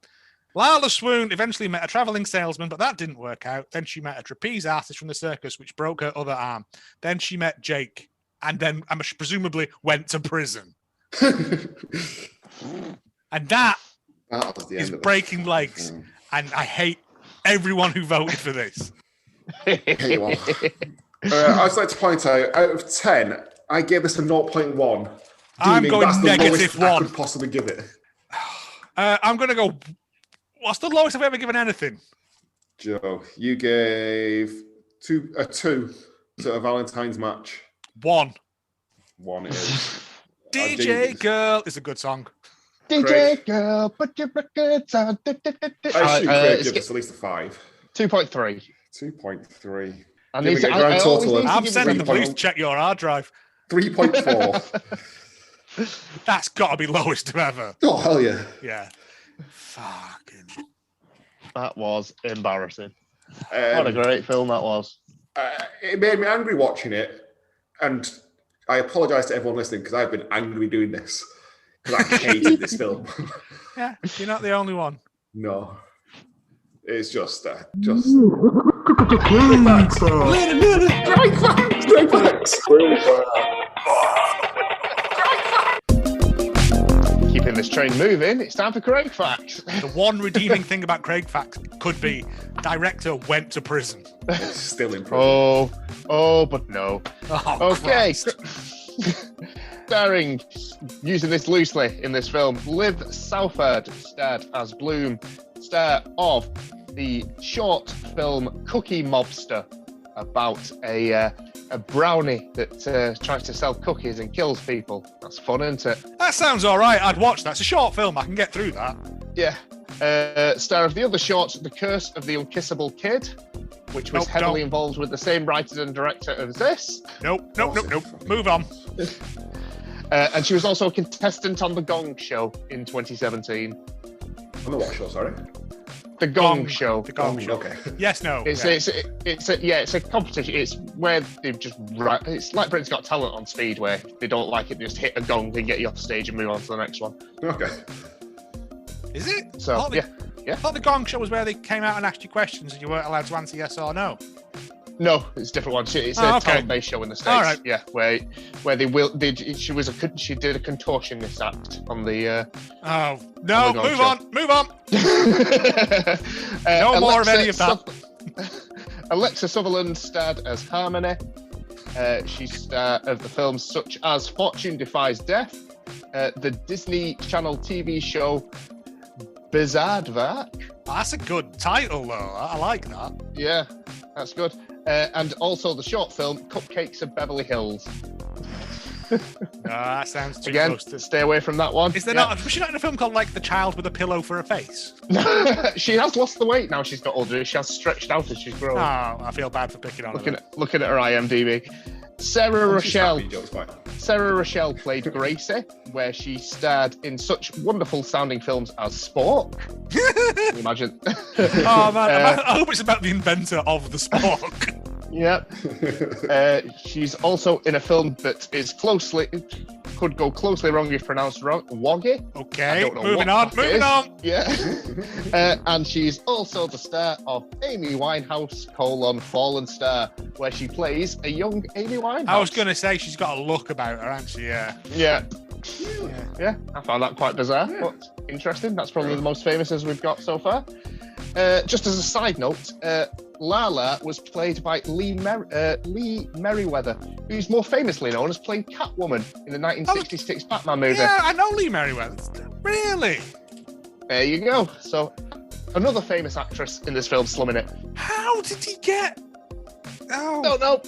Lala Swoon eventually met a traveling salesman, but that didn't work out. Then she met a trapeze artist from the circus, which broke her other arm. Then she met Jake, and then presumably went to prison. And that is breaking legs. And I hate everyone who voted for this. I'd just like to point out of 10, I gave this a 0.1. I'm going -1. I could possibly give it. I'm going to go. What's the lowest I've ever given anything? Joe, you gave a 2 to a Valentine's match. 1. 1 is. DJ Girl is a good song. DJ Girl, put your records on. I should give this at least a 5. 2.3. 2.3. I'm sending the police to check your hard drive. 3.4. That's got to be lowest ever. Oh, hell yeah. Yeah. Fucking. That was embarrassing. What a great film that was. It made me angry watching it. And I apologise to everyone listening because I've been angry doing this. Because I hated this film. Yeah, you're not the only one. No. It's just. Keeping this train moving, it's time for Craig Facts. The one redeeming thing about Craig Facts could be director went to prison. It's still in prison. But no. Oh, okay. Christ. Starring, using this loosely in this film, Liv Southard starred as Bloom, star of the short film Cookie Mobster, about a brownie that tries to sell cookies and kills people. That's fun, isn't it? That sounds all right. I'd watch that. It's a short film. I can get through that. Yeah. Star of the other short, The Curse of the Unkissable Kid, which was heavily involved with the same writer and director of this. Nope. Move on. And she was also a contestant on The Gong Show in 2017. On the what show, sorry? The Gong Show. The Gong Show. Okay. Yes, no. It's a competition. It's where they've just it's like Britain's Got Talent on speed, where if they don't like it, they just hit a gong and get you off stage and move on to the next one. Okay. Is it? So I thought the Gong Show was where they came out and asked you questions and you weren't allowed to answer yes or no. No, it's a different one. It's a talent-based show in the States. All right. Yeah, where she did a contortionist act on the. Move on. No more of any of that. Alexa Sutherland starred as Harmony. She's star of the films such as Fortune Defies Death, the Disney Channel TV show Bizaardvark. That's a good title, though. I like that. Yeah, that's good. And also the short film Cupcakes of Beverly Hills. That sounds too Again, close to... stay away from that one. Is there not? Was she not in a film called like The Child with a Pillow for a Face? She has lost the weight now. She's got older. She has stretched out as she's grown. Oh, I feel bad for picking on her. Looking at her IMDb. Sarah Rochelle played Gracie, where she starred in such wonderful sounding films as Spork. Can you imagine? Oh man, I hope it's about the inventor of the Spork. Yep. She's also in a film that is could go closely wrong if pronounced wrong. Woggy. Okay, moving on. Yeah. And she's also the star of Amy Winehouse: Fallen Star, where she plays a young Amy Winehouse. I was going to say she's got a look about her, hasn't she? Yeah. I found that quite bizarre, but interesting. That's probably the most famous as we've got so far. Just as a side note, Lala was played by Lee Merriweather, who's more famously known as playing Catwoman in the 1966 Batman movie. Yeah, I know Lee Merriweather. Really? There you go. So, another famous actress in this film slumming it. How did he get... Oh. Don't know.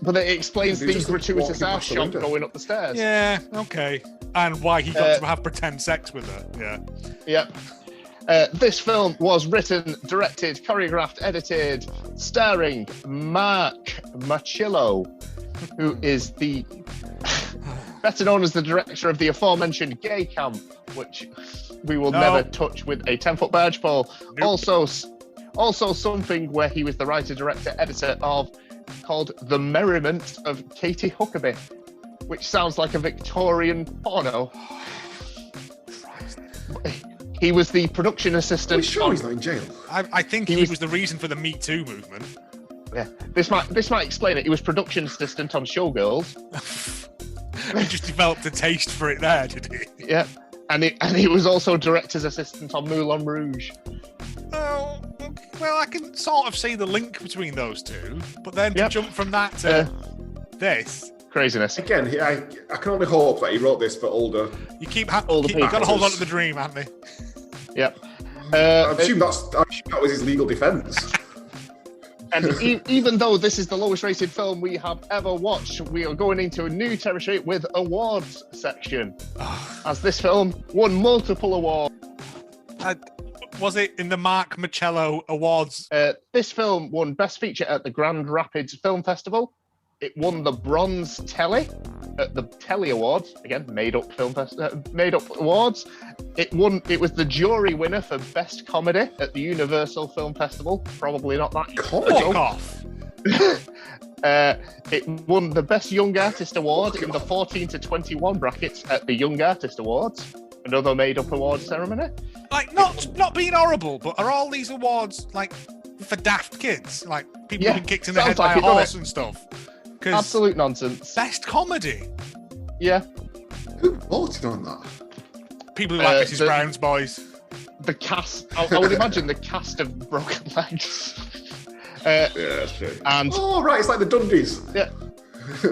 But it explains the gratuitous ass shot going up the stairs. Yeah, okay. And why he got to have pretend sex with her. Yeah. Yep. This film was written, directed, choreographed, edited, starring Mark Machillo, who is the better known as the director of the aforementioned Gay Camp, which we will never touch with a 10-foot barge pole. Nope. Also something where he was the writer, director, editor of called The Merriment of Katie Huckabee, which sounds like a Victorian porno. He was the production assistant. Are you sure he's not in jail? I think he was the reason for the Me Too movement. Yeah, this might explain it. He was production assistant on Showgirls. He just developed a taste for it there, did he? Yeah, and he was also director's assistant on Moulin Rouge. Oh, okay. Well, I can sort of see the link between those two, but then to jump from that to this. Craziness. Again, I can only hope that he wrote this for older. You older people. You've got to hold on to the dream, haven't they? Yep. I assume that was his legal defence. And even though this is the lowest rated film we have ever watched, we are going into a new territory with awards section. As this film won multiple awards. Was it in the Mark Michello Awards? This film won Best Feature at the Grand Rapids Film Festival. It won the Bronze Telly at the Telly Awards. Again, made up awards. It was the jury winner for Best Comedy at the Universal Film Festival. Probably not that. Fuck off. It won the Best Young Artist Award in the 14 to 21 brackets at the Young Artist Awards. Another made-up award ceremony? Like, not being horrible, but are all these awards, like, for daft kids? Like, people who've been kicked in the head by a horse and stuff? Absolute nonsense. Best comedy? Yeah. Who voted on that? People who like Mrs. Brown's Boys. The cast, I would imagine the cast of Broken Legs. Yeah, that's true. And right, it's like the Dundies. Yeah.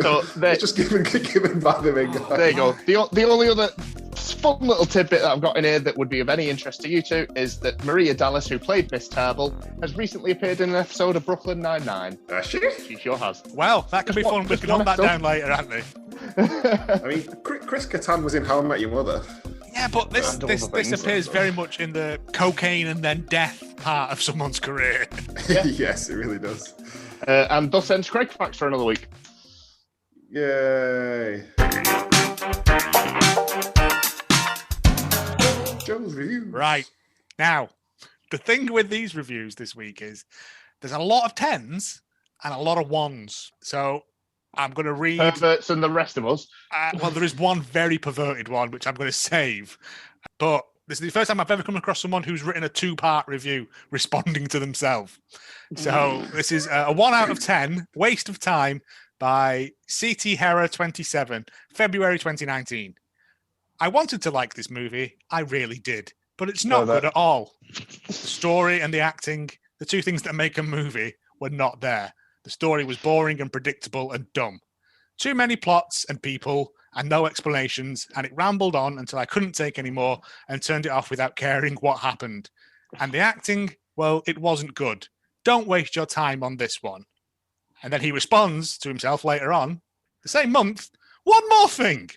So it's just given by the big guy. There you go. The only other fun little tidbit that I've got in here that would be of any interest to you two is that Maria Dallas, who played Miss Tarble, has recently appeared in an episode of Brooklyn Nine-Nine. She? She sure has. Well, that could be fun. We can hunt that down later, can't we? I mean, Chris Kattan was in How I Met Your Mother. Yeah, but this appears very much in the cocaine and then death part of someone's career. Yeah. Yes, it really does. And thus ends Craig Facts for another week. Yay. Joe's review. Right. Now, the thing with these reviews this week is there's a lot of 10s and a lot of 1s. So I'm going to read... Perverts and the rest of us. Well, there is one very perverted one, which I'm going to save. But this is the first time I've ever come across someone who's written a 2-part review responding to themselves. So this is a 1 out of 10, Waste of Time, by CT Hera 27, February 2019. I wanted to like this movie. I really did. But it's not good at all. The story and the acting, the two things that make a movie, were not there. The story was boring and predictable and dumb. Too many plots and people and no explanations, and it rambled on until I couldn't take any more and turned it off without caring what happened. And the acting, well, it wasn't good. Don't waste your time on this one. And then he responds to himself later on, the same month, one more thing.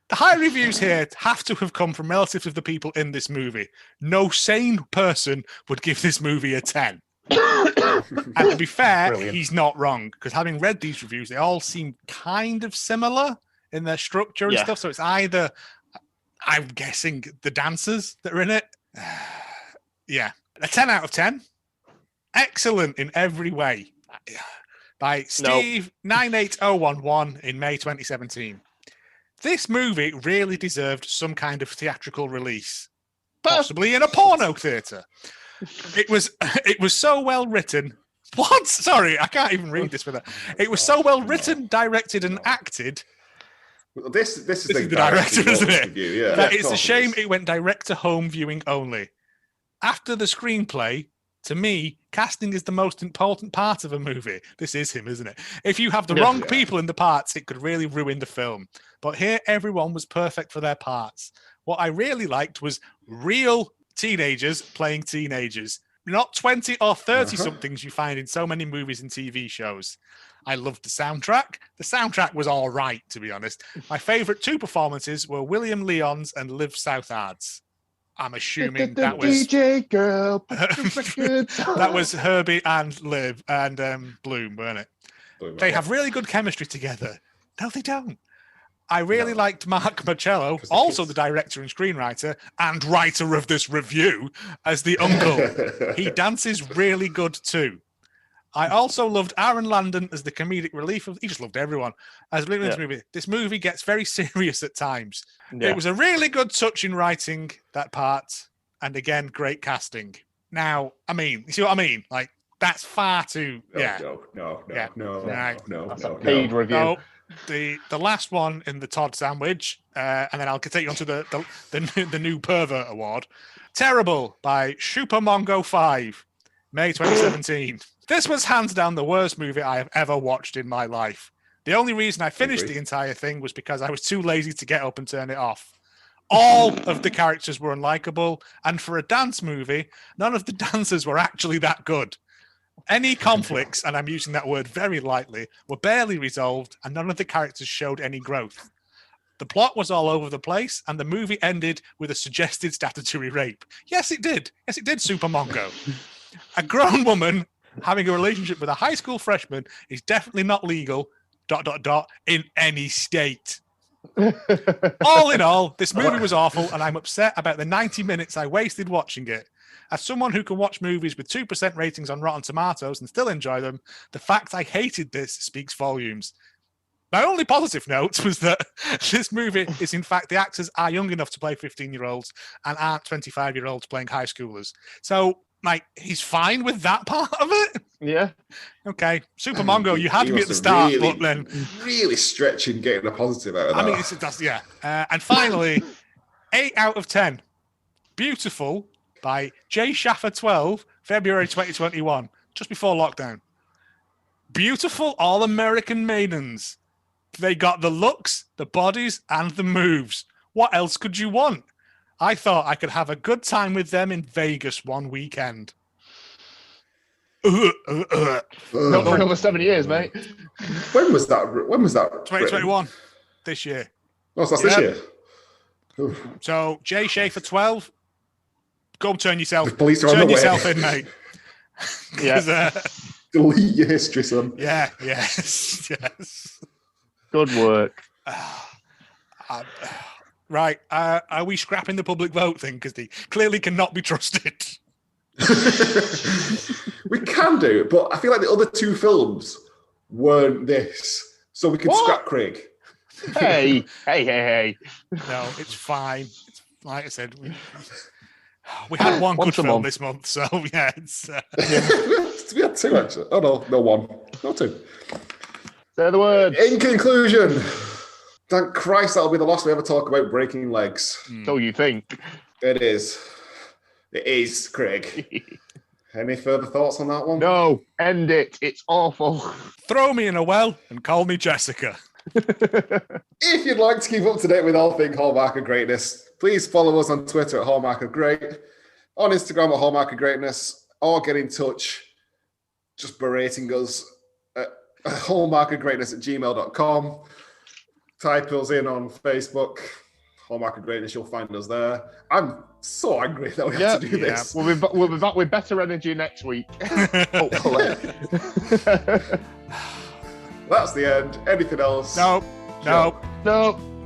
The high reviews here have to have come from relatives of the people in this movie. No sane person would give this movie a 10. And to be fair, he's not wrong, because having read these reviews, they all seem kind of similar in their structure and stuff. So it's either, I'm guessing, the dancers that are in it. Yeah. A 10 out of 10. Excellent in every way. By Steve 98011 in May 2017. This movie really deserved some kind of theatrical release, possibly in a porno theatre. It was so well written. What? Sorry, I can't even read this without. It was so well written, directed, and acted. Well, this is the director, isn't it? Review, yeah. That it's a shame it went direct to home viewing only. After the screenplay, to me, casting is the most important part of a movie. This is him, isn't it? If you have the wrong people in the parts, it could really ruin the film. But here, everyone was perfect for their parts. What I really liked was real teenagers playing teenagers, not 20 or 30-somethings you find in so many movies and TV shows. I loved the soundtrack. The soundtrack was all right, to be honest. My favourite 2 performances were William Leon's and Liv Southard's. I'm assuming that was DJ girl. that was Herbie and Liv and Bloom, weren't it? They have really good chemistry together. No, they don't. I really liked Mark Marcello, also the director and screenwriter and writer of this review, as the uncle. He dances really good too. I also loved Aaron Landon as the comedic relief of. He just loved everyone as relief of this movie. This movie gets very serious at times. Yeah. It was a really good touch in writing that part, and again, great casting. Now, I mean, you see what I mean? Like that's far too. No. That's a paid review. No. The last one in the Todd sandwich, and then I'll take you on to the new pervert award. Terrible by Shupamongo 5, May 2017. This was hands down the worst movie I have ever watched in my life. The only reason I finished the entire thing was because I was too lazy to get up and turn it off. All of the characters were unlikable, and for a dance movie, none of the dancers were actually that good. Any conflicts, and I'm using that word very lightly, were barely resolved, and none of the characters showed any growth. The plot was all over the place, and the movie ended with a suggested statutory rape. Yes, it did. Yes, it did, Super Mongo. A grown woman having a relationship with a high school freshman is definitely not legal, ... in any state. All in all, this movie was awful, and I'm upset about the 90 minutes I wasted watching it. As someone who can watch movies with 2% ratings on Rotten Tomatoes and still enjoy them, the fact I hated this speaks volumes. My only positive note was that this movie is, in fact, the actors are young enough to play 15-year-olds and aren't 25-year-olds playing high schoolers. So, like, he's fine with that part of it. Yeah. Okay. Super Mongo, you had to be at the start, but then... Really stretching getting a positive out of that. I mean, yeah. And finally, 8 out of 10. Beautiful by J. Shaffer 12, February 2021, just before lockdown. Beautiful all-American maidens. They got the looks, the bodies, and the moves. What else could you want? I thought I could have a good time with them in Vegas one weekend. Not for another 7 years, mate. When was that? 2021. This year. Oh, so that's this year. So, Jay Schaefer 12, go turn yourself. The police are turn on the yourself way. in, mate. Yeah. Delete your history, son. Yeah, yes. Good work. Right. Are we scrapping the public vote thing? Because they clearly cannot be trusted. We can do, but I feel like the other 2 films weren't this. So we can scrap Craig. Hey. No, it's fine. It's, like I said, we had one good film this month, so yeah, it's... We had 2, actually. Oh, no, 1. No 2. Say the word. In conclusion, thank Christ that'll be the last we ever talk about breaking legs. So you think. It is. It is, Craig. Any further thoughts on that one? No, end it. It's awful. Throw me in a well and call me Jessica. If you'd like to keep up to date with all things Hallmark of Greatness, please follow us on Twitter at Hallmark of Great, on Instagram at Hallmark of Greatness, or get in touch just berating us at hallmarkofgreatness@gmail.com. Type us in on Facebook, Hallmark of Greatness, you'll find us there. I'm so angry that we have to do this. We'll be back with better energy next week. Hopefully. That's the end. Anything else? No.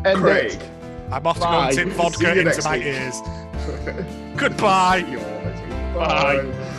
End Craig. it. I'm off to go and tip vodka into my ears. Goodbye. Bye.